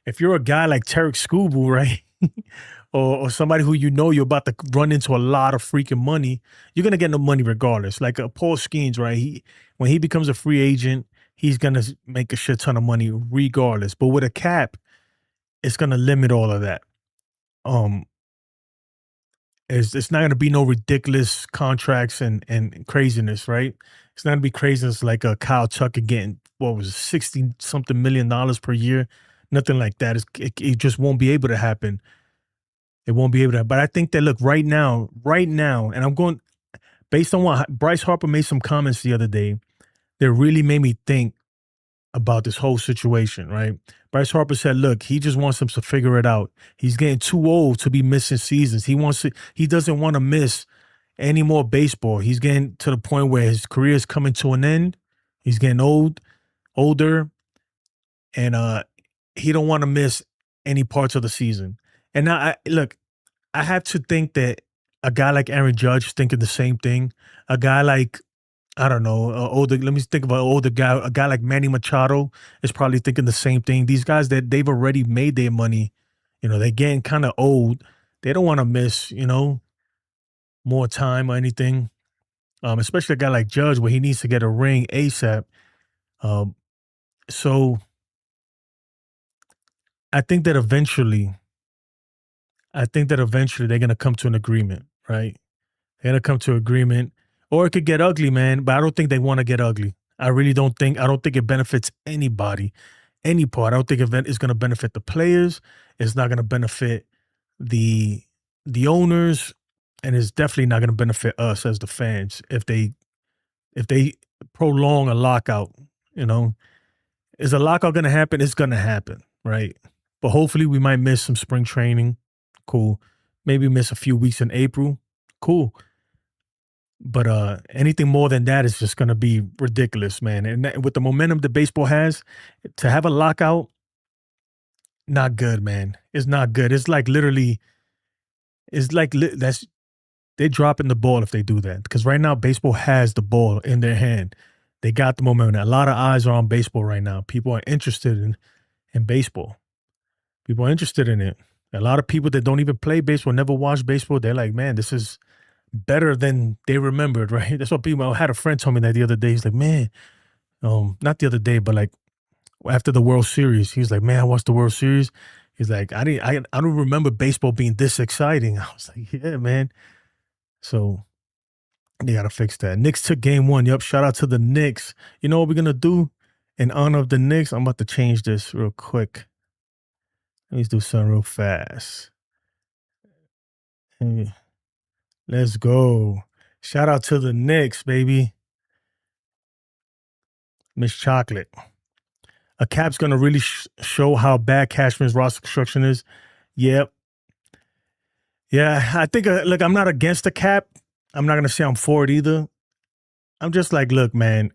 if you're a guy like Tarek Skubal, right? or somebody who you know you're about to run into a lot of freaking money, you're gonna get no money regardless. Like Paul Skeens, right? When he becomes a free agent, he's gonna make a shit ton of money regardless. But with a cap, it's gonna limit all of that. Um, it's not gonna be no ridiculous contracts and craziness, right? It's not gonna be craziness like a Kyle Tucker getting what was it, 60 something $1 million per year. Nothing like that. It just won't be able to happen. It won't be able to. But I think that look right now, and I'm going based on what Bryce Harper made some comments the other day that really made me think about this whole situation, right? Bryce Harper said, look, he just wants him to figure it out. He's getting too old to be missing seasons. He doesn't want to miss any more baseball. He's getting to the point where his career is coming to an end. He's getting older, and he don't want to miss any parts of the season. And now look, I have to think that a guy like Aaron Judge thinking the same thing. A guy like I don't know, older. Let me think of an older guy. A guy like Manny Machado is probably thinking the same thing. These guys that they've already made their money, they're getting kind of old. They don't want to miss, more time or anything. Especially a guy like Judge, where he needs to get a ring ASAP. Um, so I think that eventually, they're gonna come to an agreement, right? They're gonna come to agreement, or it could get ugly, man. But I don't think they want to get ugly. I really don't think. I don't think it benefits anybody, any part. I don't think event is going to benefit the players. It's not going to benefit the owners, and it's definitely not going to benefit us as the fans if they prolong a lockout. You know, is a lockout going to happen? It's going to happen, right? But hopefully, we might miss some spring training. Cool. Maybe miss a few weeks in April. Cool. But anything more than that is just going to be ridiculous, man. And with the momentum that baseball has, to have a lockout, not good, man. It's not good. It's like literally, that's they're dropping the ball if they do that. Because right now, baseball has the ball in their hand. They got the momentum. A lot of eyes are on baseball right now. People are interested in baseball. People are interested in it. A lot of people that don't even play baseball, never watch baseball, they're like, man, this is better than they remembered, right? That's what people. I had a friend tell me that the other day. He's like, man, not the other day, but like after the World Series, he's like, man, I watched the World Series. He's like, I don't remember baseball being this exciting. I was like, yeah, man. So they gotta fix that. Knicks took game one. Yep. Shout out to the Knicks. You know what we're gonna do in honor of the Knicks? I'm about to change this real quick. Let me do something real fast. Hey, let's go. Shout out to the Knicks, baby. Miss Chocolate. A cap's going to really show how bad Cashman's roster construction is. Yep. Yeah, I think, look, I'm not against the cap. I'm not going to say I'm for it either. I'm just like, look, man,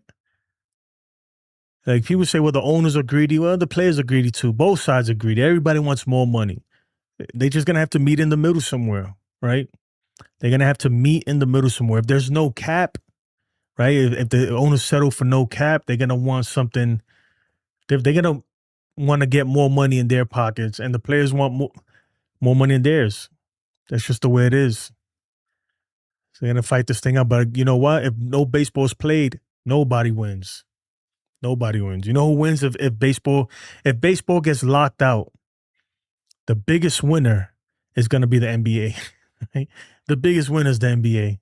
like people say, well, the owners are greedy. Well, the players are greedy too. Both sides are greedy. Everybody wants more money. They're just going to have to meet in the middle somewhere, right? They're going to have to meet in the middle somewhere. If there's no cap, right? If the owners settle for no cap, they're going to want something. They're going to want to get more money in their pockets, and the players want more money in theirs. That's just the way it is. So they're gonna fight this thing out. But you know what? If no baseball is played, nobody wins. Nobody wins. You know who wins if baseball gets locked out, the biggest winner is gonna be the NBA. Right? The biggest winner is the NBA.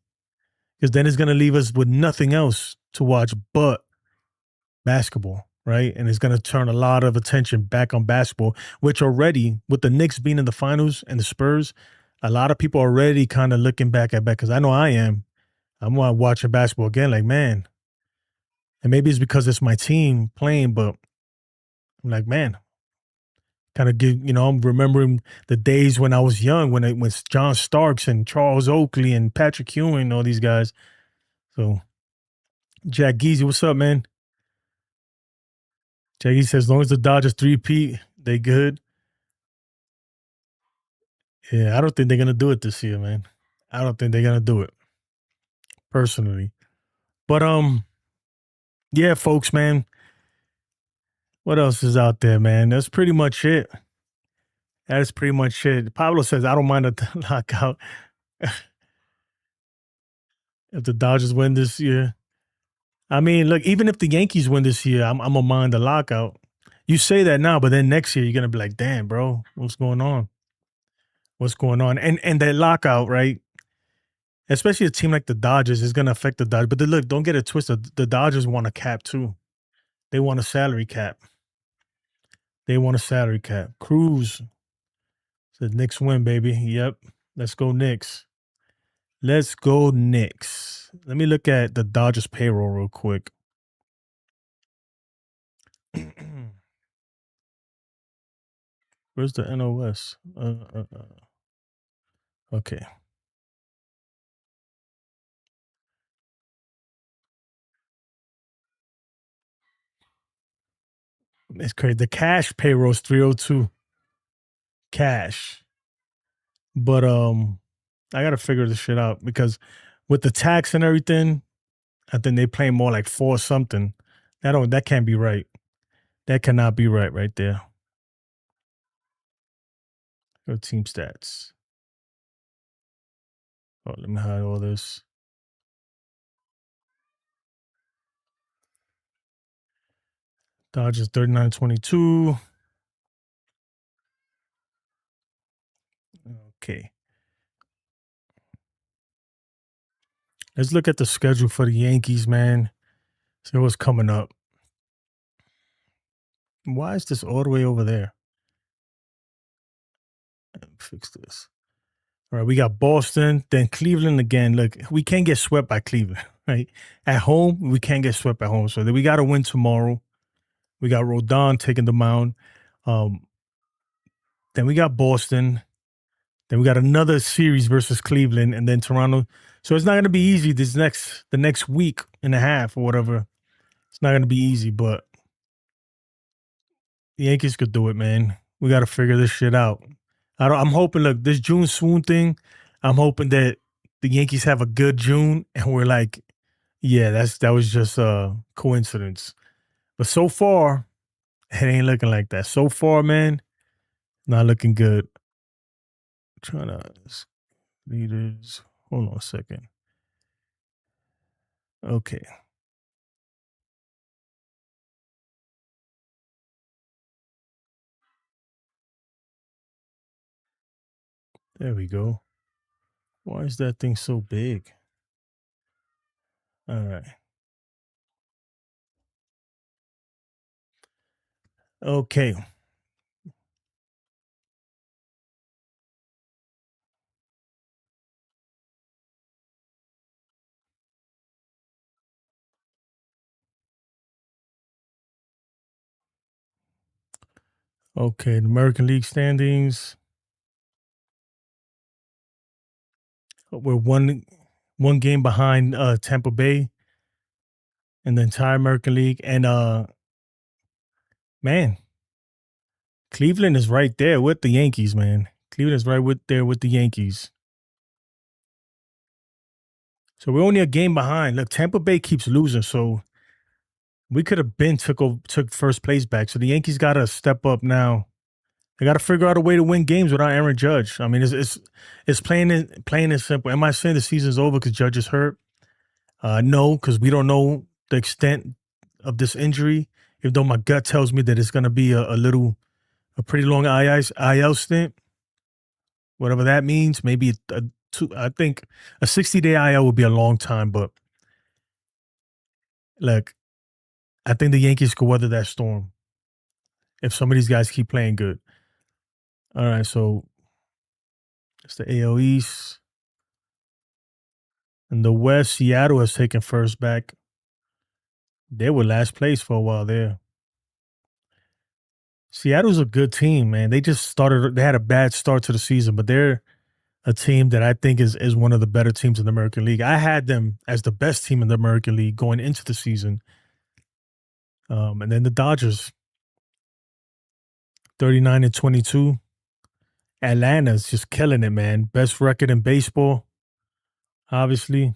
Because then it's gonna leave us with nothing else to watch but basketball, right? And it's going to turn a lot of attention back on basketball, which already, with the Knicks being in the finals and the Spurs, a lot of people are already kind of looking back at back because I know I am. I'm watching basketball again, like, man. And maybe it's because it's my team playing, but I'm like, man, kind of I'm remembering the days when I was young, when it was John Starks and Charles Oakley and Patrick Ewing and all these guys. So, Jack Geezy, what's up, man? Jackie says, as long as the Dodgers three-peat, they good. Yeah, I don't think they're gonna do it this year, man. I don't think they're gonna do it personally. But yeah, folks, man. What else is out there, man? That's pretty much it. That is pretty much it. Pablo says, I don't mind a lockout if the Dodgers win this year. I mean, look, even if the Yankees win this year, I'm gonna mind the lockout. You say that now, but then next year you're gonna be like, damn, bro, what's going on? What's going on? And that lockout, right? Especially a team like the Dodgers is gonna affect the Dodgers. But look, don't get it twisted. The Dodgers want a cap too. They want a salary cap. They want a salary cap. Cruz said Knicks win, baby. Yep. Let's go Knicks. Let's go Knicks. Let me look at the Dodgers payroll real quick. Where's the NOS? Okay. It's crazy. The cash payroll is 302 cash. But I gotta figure this shit out because with the tax and everything, I think they play more like four something. That can't be right. That cannot be right there. Go team stats. Oh, let me hide all this. Dodgers 39-22. Okay. Let's look at the schedule for the Yankees, man. See what's coming up. Why is this all the way over there? Fix this. All right, we got Boston, then Cleveland again. Look, we can't get swept by Cleveland, right? At home, we can't get swept at home. So we got to win tomorrow. We got Rodon taking the mound. Then we got Boston. Then we got another series versus Cleveland, and then Toronto. So it's not going to be easy the next week and a half or whatever. It's not going to be easy, but the Yankees could do it, man. We got to figure this shit out. I'm hoping. Look, this June Swoon thing. I'm hoping that the Yankees have a good June, and we're like, yeah, that was just a coincidence. But so far, it ain't looking like that. So far, man, not looking good. Trying to leaders. Hold on a second. Okay. There we go. Why is that thing so big? All right. Okay. Okay. The American League standings. We're one game behind Tampa Bay in the entire American League. And man, Cleveland is right there with the Yankees, man. Cleveland is there with the Yankees. So we're only a game behind. Look, Tampa Bay keeps losing, so we could have been took first place back. So the Yankees got to step up now. They got to figure out a way to win games without Aaron Judge. I mean, it's plain and simple. Am I saying the season's over because Judge is hurt? No, because we don't know the extent of this injury. Even though my gut tells me that it's going to be a pretty long IL stint, whatever that means. Maybe I think a 60-day IL would be a long time, but like I think the Yankees could weather that storm if some of these guys keep playing good. All right, so it's the AL East. In the West, Seattle has taken first back. They were last place for a while there. Seattle's a good team, man. They had a bad start to the season, but they're a team that I think is one of the better teams in the American League. I had them as the best team in the American League going into the season. And then the Dodgers, 39-22. Atlanta's just killing it, man. Best record in baseball, obviously.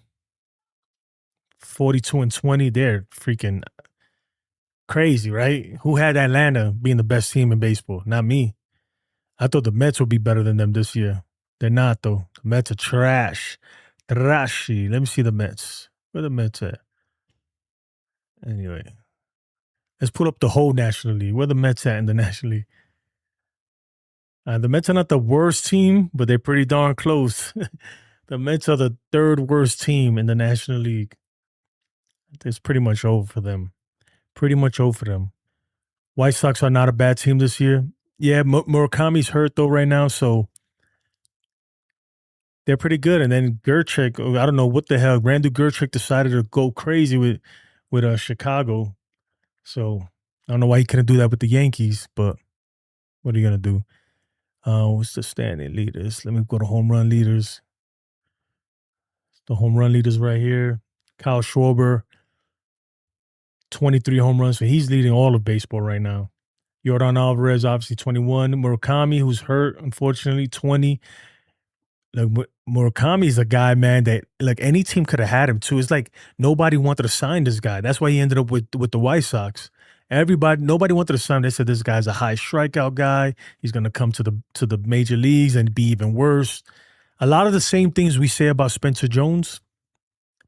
42-20. They're freaking crazy, right? Who had Atlanta being the best team in baseball? Not me. I thought the Mets would be better than them this year. They're not though. The Mets are trash. Trashy. Let me see the Mets. Where the Mets at? Anyway, let's pull up the whole National League. Where the Mets at in the National League? The Mets are not the worst team, but they're pretty darn close. The Mets are the third worst team in the National League. It's pretty much over for them. Pretty much over for them. White Sox are not a bad team this year. Yeah, Murakami's hurt though right now, so they're pretty good. And then Gerchik, I don't know what the hell, Randall Gerchik decided to go crazy with Chicago. So I don't know why he couldn't do that with the Yankees, but what are you gonna do? What's the standing leaders? Let me go to home run leaders. The home run leaders right here. Kyle Schwarber, 23 home runs. So he's leading all of baseball right now. Yordan Alvarez, obviously 21. Murakami, who's hurt, unfortunately, 20. Like Murakami's a guy, man, that like any team could have had him too. It's like nobody wanted to sign this guy. That's why he ended up with the White Sox. Nobody wanted to sign him. They said this guy's a high strikeout guy. He's gonna come to the major leagues and be even worse. A lot of the same things we say about Spencer Jones.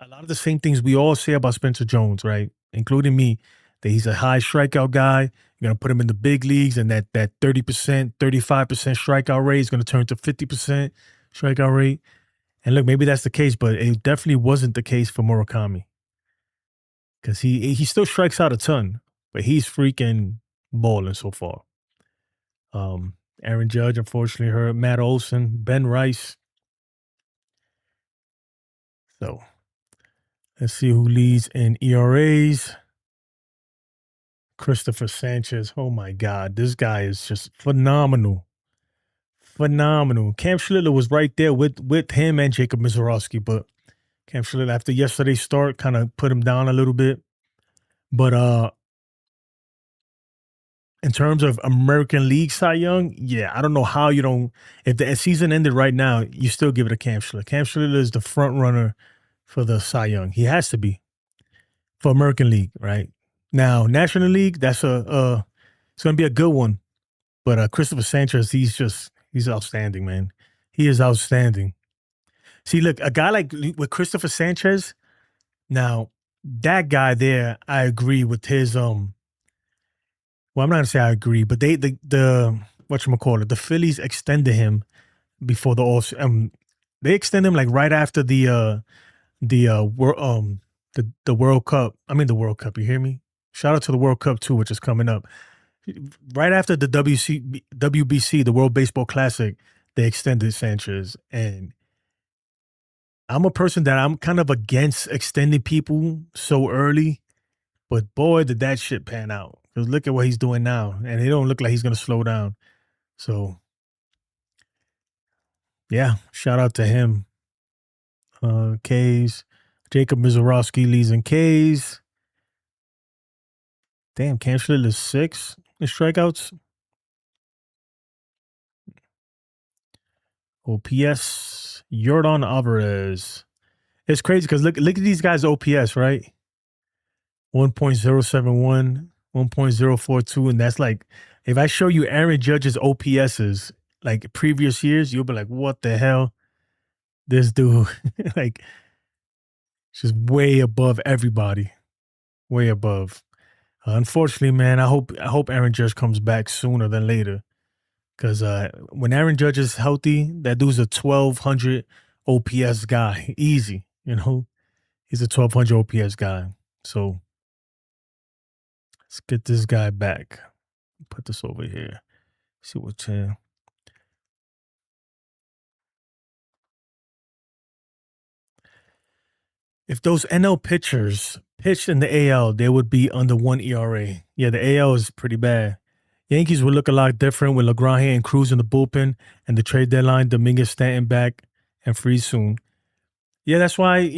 A lot of the same things we all say about Spencer Jones, right? Including me, that he's a high strikeout guy. You're gonna put him in the big leagues, and that 30%, 35% strikeout rate is gonna turn to 50% strikeout rate. And look, maybe that's the case, but it definitely wasn't the case for Murakami because he still strikes out a ton, but he's freaking balling so far. Aaron Judge, unfortunately, hurt. Matt Olson, Ben Rice. So let's see who leads in ERAs. Christopher Sanchez. Oh my God, this guy is just phenomenal. Phenomenal. Cam Schlittler was right there with him and Jacob Mizorowski, but Cam Schlittler, after yesterday's start, kind of put him down a little bit. But in terms of American League Cy Young, yeah, I don't know how you don't. If the season ended right now, you still give it to Cam Schlittler. Cam Schlittler is the front runner for the Cy Young. He has to be for American League, right? Now, National League, that's it's going to be a good one. But Christopher Sanchez, he's outstanding, man. He is outstanding. See, look, a guy like with Christopher Sanchez, now that guy there, I agree with his well, I'm not gonna say I agree, but the whatchamacallit, the Phillies extended him before the all they extended him like right after the World Cup. I mean the World Cup, you hear me? Shout out to the World Cup too, which is coming up. Right after the WBC, the World Baseball Classic, they extended Sanchez. And I'm a person that I'm kind of against extending people so early, but boy, did that shit pan out. Because look at what he's doing now, and it don't look like he's going to slow down. So, yeah, shout out to him. K's. Jacob Mizorowski leads in K's. Damn, Cam Schlittler's 6 in strikeouts. OPS, Yordan Alvarez. It's crazy because look at these guys' OPS, right? 1.071, 1.042, and that's like if I show you Aaron Judge's OPSs like previous years, you'll be like, "What the hell?" This dude, like, just way above everybody, way above. Unfortunately, man, I hope Aaron Judge comes back sooner than later. Because when Aaron Judge is healthy, that dude's a 1,200 OPS guy. Easy, you know? He's a 1,200 OPS guy. So let's get this guy back. Put this over here. See what's here. If those NL pitchers pitched in the AL, they would be under 1 ERA. Yeah, the AL is pretty bad. Yankees would look a lot different with LeGrand and Cruz in the bullpen and the trade deadline, Dominguez, Stanton back, and Freeze soon. Yeah, that's why,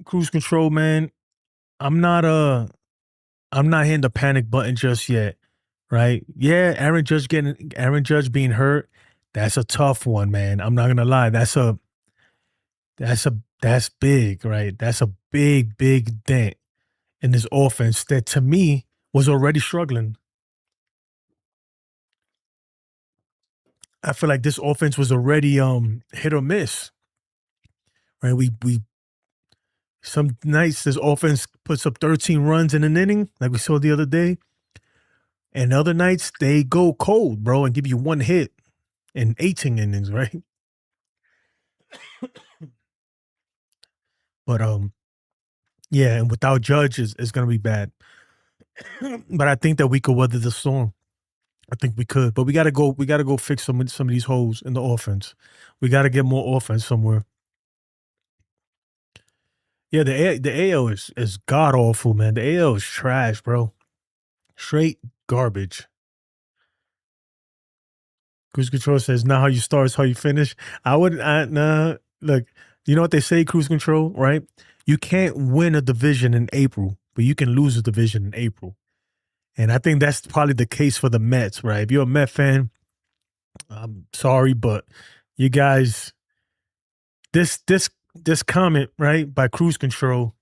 cruise control, man. I'm not hitting the panic button just yet, right? Yeah, Aaron Judge being hurt, that's a tough one, man. I'm not gonna lie. That's big, right? That's a big, big dent in this offense that to me was already struggling. I feel like this offense was already hit or miss. Right? We some nights this offense puts up 13 runs in an inning, like we saw the other day. And other nights they go cold, bro, and give you one hit in 18 innings, right? But yeah, and without Judge is gonna be bad. But I think that we could weather the storm. I think we could. But we gotta go fix some of these holes in the offense. We gotta get more offense somewhere. Yeah, the AL is god awful, man. The AL is trash, bro. Straight garbage. Cruise Control says, "Not how you start, it's how you finish." I would, nah. Look, you know what they say, Cruise Control, right? You can't win a division in April, but you can lose a division in April. And I think that's probably the case for the Mets, right? If you're a Met fan, I'm sorry, but you guys, this comment, right, by Cruise Control,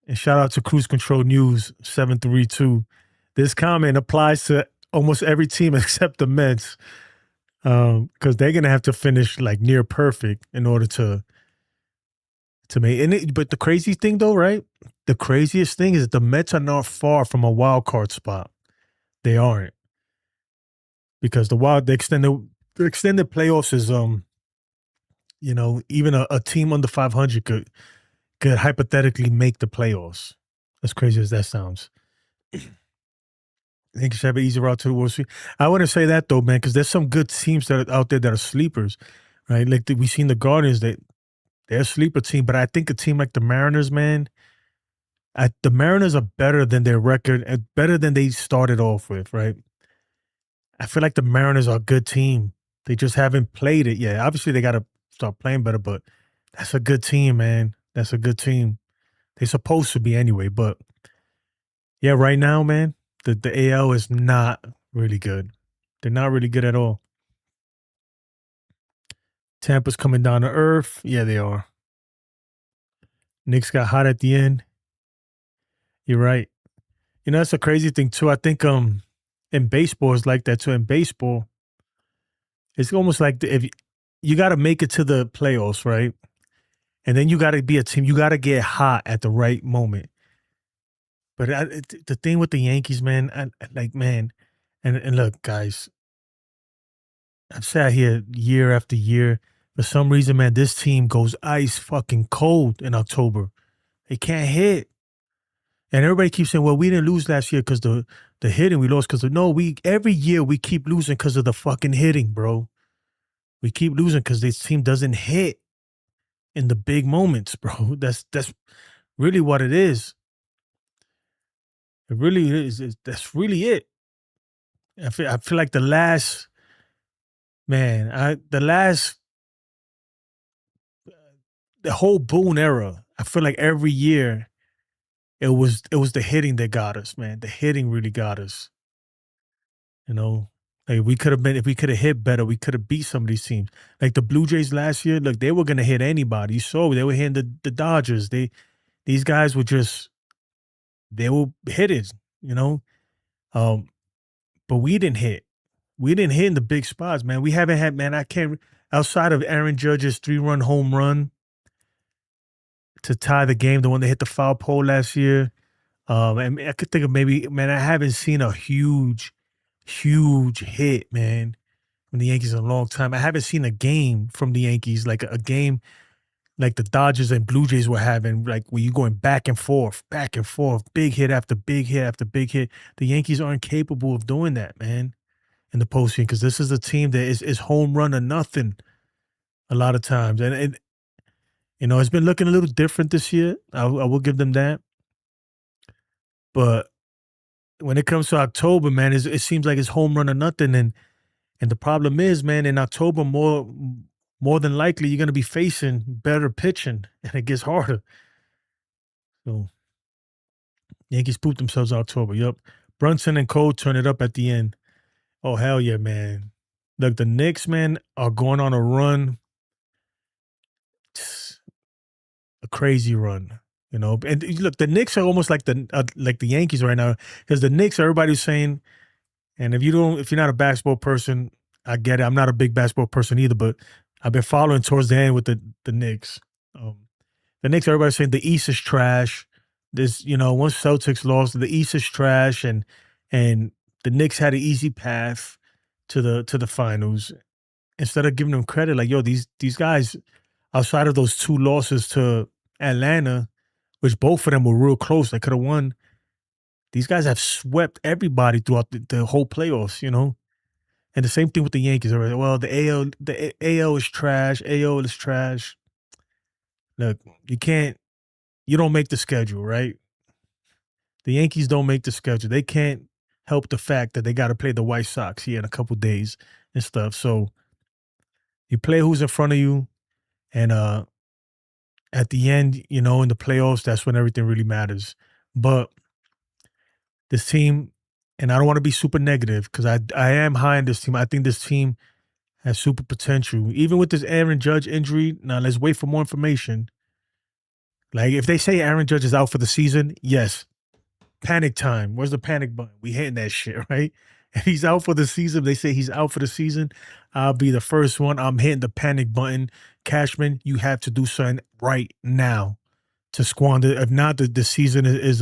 and shout out to Cruise Control News 732. This comment applies to almost every team except the Mets. Because they're gonna have to finish like near perfect in order to make it. But the crazy thing, though, right? The craziest thing is that the Mets are not far from a wild card spot. They aren't, because the extended playoffs is even a team under 500 could hypothetically make the playoffs. As crazy as that sounds. I think you should have an easy route to the World Series. I wouldn't say that though, man, because there's some good teams that are out there that are sleepers, right? Like we seen the Guardians, they're a sleeper team, but I think a team like the Mariners, man, the Mariners are better than their record and better than they started off with, right? I feel like the Mariners are a good team. They just haven't played it yet. Obviously, they got to start playing better, but that's a good team, man. That's a good team. They're supposed to be anyway, but yeah, right now, man, the AL is not really good. They're not really good at all. Tampa's coming down to earth. Yeah, they are. Knicks got hot at the end. You're right. That's a crazy thing too. I think in baseball it's like that too. In baseball, it's almost like if you got to make it to the playoffs, right? And then you got to be a team. You got to get hot at the right moment. But the thing with the Yankees, man, like, man, and look, guys, I've sat here year after year. For some reason, man, this team goes ice fucking cold in October. They can't hit. And everybody keeps saying, well, we didn't lose last year because the hitting. We lost because no, every year we keep losing because of the fucking hitting, bro. We keep losing because this team doesn't hit in the big moments, bro. That's really what it is. It really is. That's really it. I feel like the last the whole Boone era. I feel like every year it was the hitting that got us, man. The hitting really got us. You know, like we could have been if we could have hit better, we could have beat some of these teams. Like the Blue Jays last year, look, they were gonna hit anybody. You saw they were hitting the Dodgers. These guys were just they were hitters, you know. Um, but we didn't hit. We didn't hit in the big spots, man. We haven't had, man. I can't outside of Aaron Judge's 3-run home run to tie the game, the one that hit the foul pole last year. And I could think of maybe, man, I haven't seen a huge hit, man, from the Yankees in a long time. I haven't seen a game from the Yankees, like a game like the Dodgers and Blue Jays were having, like where you're going back and forth, big hit after big hit after big hit. The Yankees aren't capable of doing that, man, in the postseason, because this is a team that is home run or nothing a lot of times. And it's been looking a little different this year. I will give them that. But when it comes to October, man, it seems like it's home run or nothing. And the problem is, man, in October, more than likely, you're going to be facing better pitching, and it gets harder. So Yankees pooped themselves October. Yup. Brunson and Cole turn it up at the end. Oh, hell yeah, man. Look, the Knicks, man, are going on a run. A crazy run. And look, the Knicks are almost like the Yankees right now, because the Knicks, everybody's saying, and if you're not a basketball person, I get it. I'm not a big basketball person either, but I've been following towards the end with the Knicks. Um, the Knicks, everybody's saying the East is trash. This, once Celtics lost, the East is trash, and the Knicks had an easy path to the finals. Instead of giving them credit, like, yo, these guys, outside of those two losses to Atlanta, which both of them were real close, they could have won. These guys have swept everybody throughout the whole playoffs. And the same thing with the Yankees. Well, the AL is trash. AL is trash. Look, you can't. You don't make the schedule, right? The Yankees don't make the schedule. They can't help the fact that they got to play the White Sox here in a couple days and stuff. So you play who's in front of you, and at the end, in the playoffs, that's when everything really matters. But this team, and I don't want to be super negative because I am high in this team. I think this team has super potential. Even with this Aaron Judge injury, now let's wait for more information. Like, if they say Aaron Judge is out for the season, yes, panic time. Where's the panic button? We hitting that shit, right? If he's out for the season, they say he's out for the season, I'll be the first one. I'm hitting the panic button. Cashman, you have to do something right now to squander. If not, the season is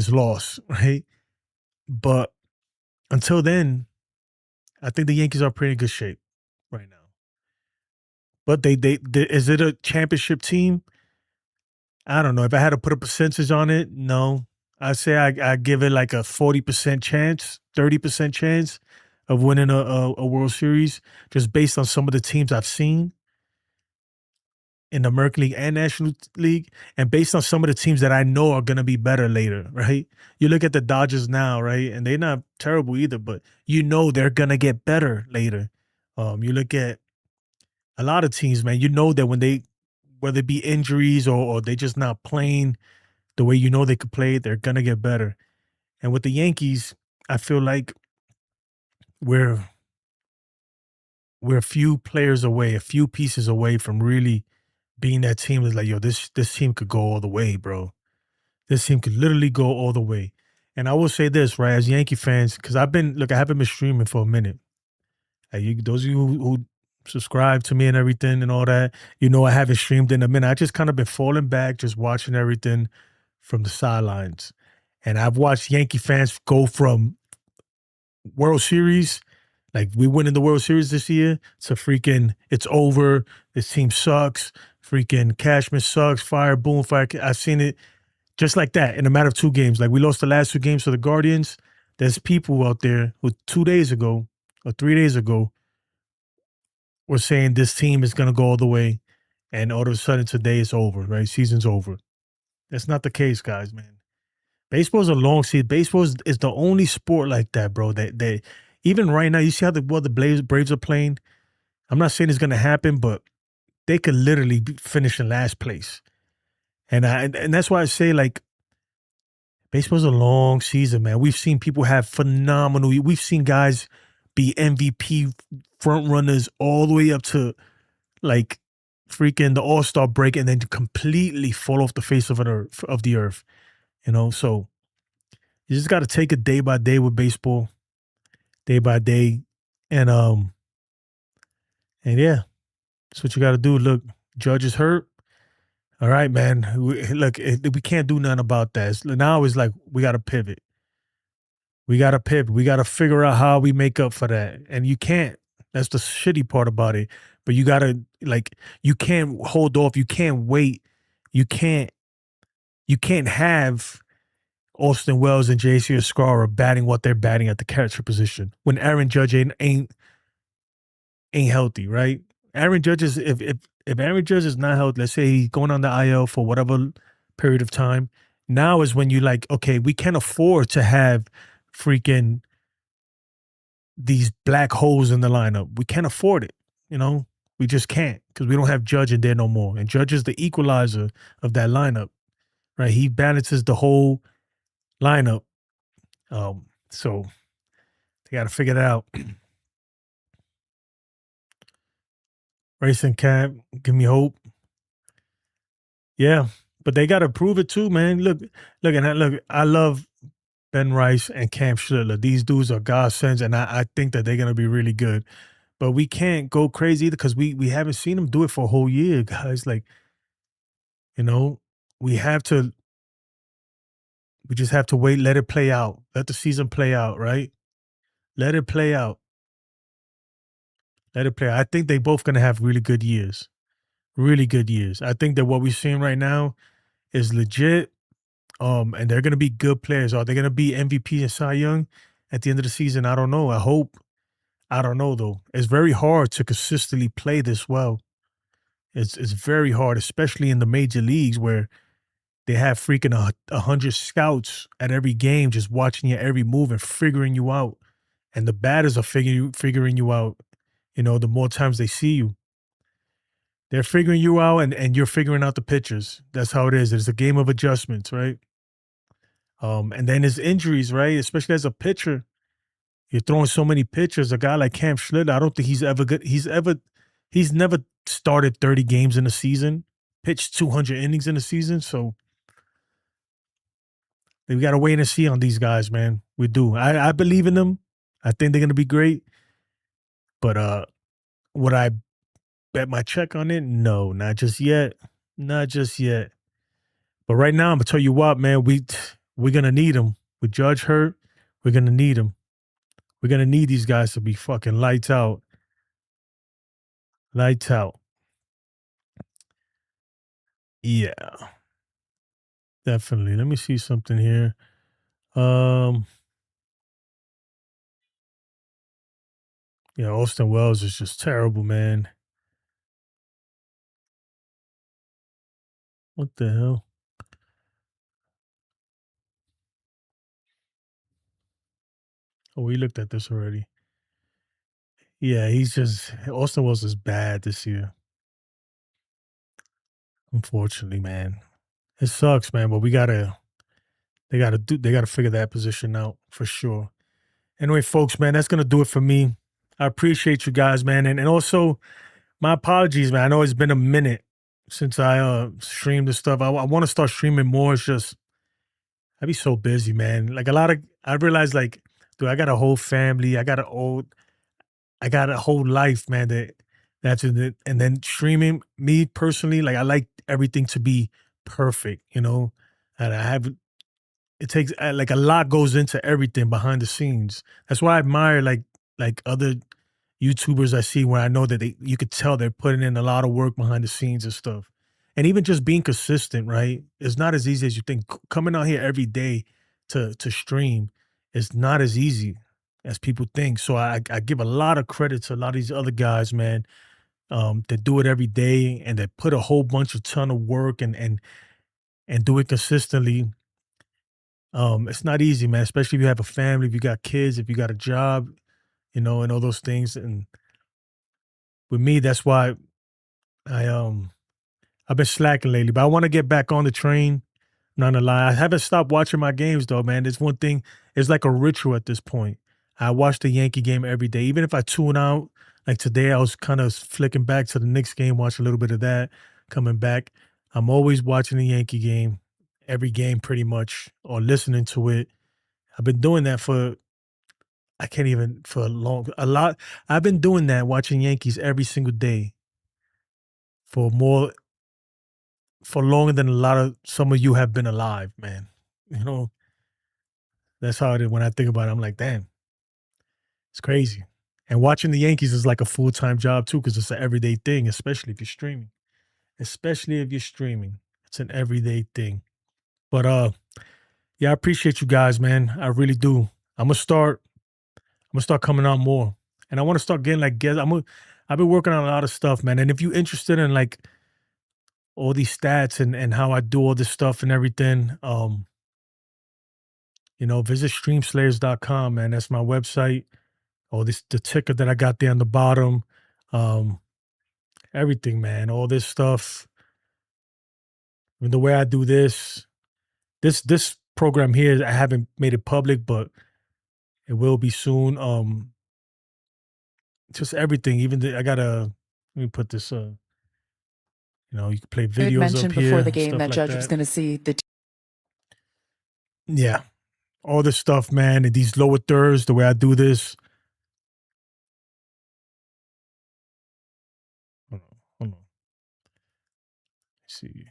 lost, right? But until then, I think the Yankees are pretty good shape right now. But they is it a championship team? I don't know. If I had to put a percentage on it, no. I'd say I give it like a 40% chance, 30% chance of winning a World Series, just based on some of the teams I've seen in the American League and National League, and based on some of the teams that I know are going to be better later, right? You look at the Dodgers now, right? And they're not terrible either, but they're going to get better later. You look at a lot of teams, man, that when whether it be injuries or they just not playing the way they could play, they're gonna get better. And with the Yankees, I feel like we're we're a few players away, a few pieces away from really being that team that's like, yo, this team could go all the way, bro. This team could literally go all the way. And I will say this, right, as Yankee fans, because I haven't been streaming for a minute. Those of you who subscribe to me and everything and all that, I haven't streamed in a minute. I just kind of been falling back, just watching everything from the sidelines. And I've watched Yankee fans go from World Series, like we winning the World Series this year, to freaking it's over. This team sucks. Freaking Cashman sucks. Fire, boom, fire. I've seen it just like that in a matter of 2 games. Like we lost the last 2 games to the Guardians. There's people out there who 2 days ago or 3 days ago were saying this team is going to go all the way. And all of a sudden today it's over, right? Season's over. That's not the case, guys, man. Baseball's a long season. Baseball is the only sport like that, bro. That even right now, you see how the Braves are playing. I'm not saying it's gonna happen, but they could literally finish in last place. And that's why I say, like, baseball's a long season, man. We've seen people have phenomenal. We've seen guys be MVP front runners all the way up to like freaking the All-Star break, and then completely fall off the face of the earth. So you just got to take it day by day with baseball, day by day, and yeah, that's what you got to do. Look, Judge is hurt. All right, man. Look, we can't do nothing about that. Now it's like we got to pivot. We got to pivot. We got to figure out how we make up for that. And you can't. That's the shitty part about it. But you got to, like, you can't hold off. You can't wait. You can't. You can't have Austin Wells and JC Escarra batting what they're batting at the catcher position when Aaron Judge ain't healthy, right? Aaron Judge is if Aaron Judge is not healthy, let's say he's going on the IL for whatever period of time, now is when you like, okay, we can't afford to have freaking these black holes in the lineup. We can't afford it, We just can't because we don't have Judge in there no more. And Judge is the equalizer of that lineup, right? He balances the whole lineup. So they got to figure it out. Racing Cap, give me hope. Yeah, but they got to prove it too, man. Look, and look. I love Ben Rice and Cam Schlittler. These dudes are godsends, and I think that they're gonna be really good. But we can't go crazy either because we haven't seen them do it for a whole year, guys. Like, you know, we have to we just have to wait, let it play out. Let the season play out, right? Let it play out. Let it play out. I think they both gonna have really good years. Really good years. I think that what we're seeing right now is legit. And they're gonna be good players. Are they gonna be MVP and Cy Young at the end of the season? I don't know. I hope. I don't know though. It's very hard to consistently play this well. It's very hard, especially in the major leagues where they have freaking 100 scouts at every game, just watching your every move and figuring you out. And the batters are figuring you out. You know, the more times they see you, they're figuring you out, and you're figuring out the pitchers. That's how it is. It's a game of adjustments, right? And then his injuries, right? Especially as a pitcher, you're throwing so many pitchers. A guy like Cam Schlitter, I don't think he's ever good. He's never started 30 games in a season, pitched 200 innings in a season. So we got to wait and see on these guys, man. We do. I believe in them. I think they're gonna be great. But would I bet my check on it? No, not just yet. Not just yet. But right now, I'm gonna tell you what, man. We're gonna need them. With Judge hurt, we're gonna need them. We're gonna need these guys to be fucking lights out. Lights out. Yeah, definitely. Let me see something here. Um, yeah, Austin Wells is just terrible, man. What the hell? Oh, we looked at this already. Yeah, Austin Wells is bad this year. Unfortunately, man. It sucks, man, but they gotta figure that position out for sure. Anyway, folks, man, that's gonna do it for me. I appreciate you guys, man. And also my apologies, man. I know it's been a minute since I streamed this stuff. I want to start streaming more. It's just I be so busy, man. Like I realize, like, dude, I got a whole family. I got a whole life, man. That's it. And then streaming, me personally, like I like everything to be perfect, you know. And it takes like a lot goes into everything behind the scenes. That's why I admire like other YouTubers I see where I know that you could tell they're putting in a lot of work behind the scenes and stuff. And even just being consistent, right? It's not as easy as you think. Coming out here every day to stream is not as easy as people think. So I give a lot of credit to a lot of these other guys, man, that do it every day and that put a whole bunch of ton of work and do it consistently. It's not easy, man, especially if you have a family, if you got kids, if you got a job, you know, and all those things. And with me, that's why I I've been slacking lately, but I want to get back on the train. Not gonna lie, I haven't stopped watching my games though, man. It's one thing. It's like a ritual at this point. I watch the Yankee game every day, even if I tune out. Like today, I was kind of flicking back to the Knicks game, watch a little bit of that. Coming back, I'm always watching the Yankee game, every game pretty much, or listening to it. I've been doing that for I can't even for a lot. I've been doing that, watching Yankees every single day for more for longer than a lot of some of you have been alive, man. You know, that's how it is. When I think about it, I'm like, damn, it's crazy. And watching the Yankees is like a full-time job too, because it's an everyday thing, especially if you're streaming. Especially if you're streaming. It's an everyday thing. But yeah, I appreciate you guys, man. I really do. I'm gonna start coming out more. And I want to start getting like guests. I've been working on a lot of stuff, man. And if you're interested in like all these stats and how I do all this stuff and everything, you know, visit streamslayers.com, man. That's my website. All this the ticker that I got there on the bottom. Um, everything, man. All this stuff. I mean, the way I do this program here, I haven't made it public, but it will be soon. Just everything. I gotta let me put this you know, you can play I had videos up mentioned before the here, game stuff that like Judge was that. going to see the Yeah. all this stuff, man, and these lower thirds, the way I do this. Hold on, hold on. Let's see.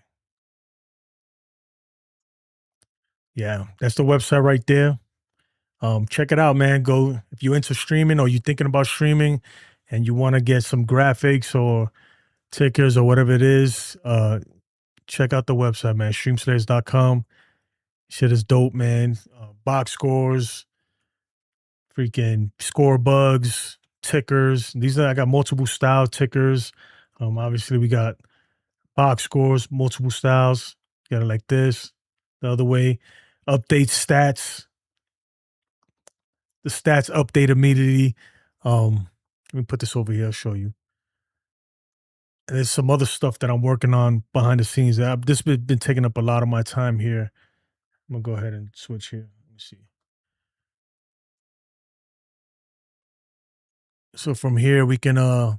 Yeah, that's the website right there. Check it out, man. Go if you're into streaming or you're thinking about streaming and you want to get some graphics or tickers or whatever it is. Check out the website, man. Streamslayers.com. Shit is dope, man. Box scores, freaking score bugs, tickers. I got multiple style tickers. Obviously we got box scores, multiple styles. Got it like this, the other way. Update stats. The stats update immediately. Let me put this over here. I'll show you. And there's some other stuff that I'm working on behind the scenes. This been taking up a lot of my time here. I'm gonna go ahead and switch here. Let me see. So from here we can I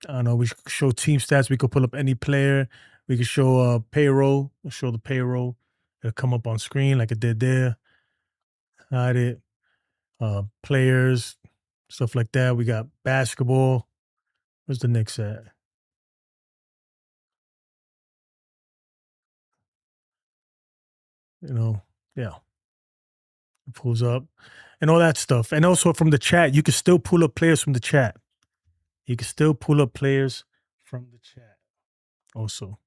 don't know, we should show team stats. We could pull up any player. We could show payroll. We'll show the payroll. It'll come up on screen like it did there. Hide it. Players, stuff like that. We got basketball. Where's the Knicks at? You know, yeah, it pulls up and all that stuff. And also from the chat, you can still pull up players from the chat. You can still pull up players from the chat. Also,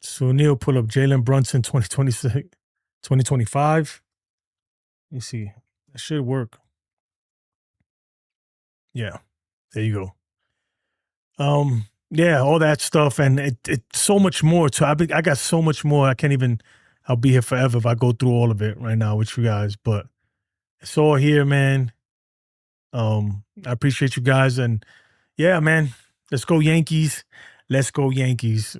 so Neil pull up Jalen Brunson 2026, 2025. Let me see. That should work. Yeah, there you go. Yeah, all that stuff, and so much more. So I got so much more. I can't even. I'll be here forever if I go through all of it right now with you guys. But it's all here, man. I appreciate you guys, and yeah, man, let's go Yankees. Let's go Yankees.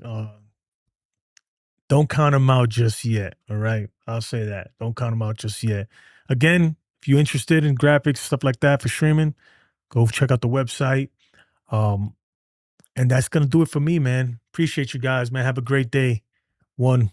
Don't count them out just yet. All right, I'll say that. Don't count them out just yet. Again, if you're interested in graphics stuff like that for streaming, go check out the website. Um, And that's going to do it for me, man. Appreciate you guys, man. Have a great day. One.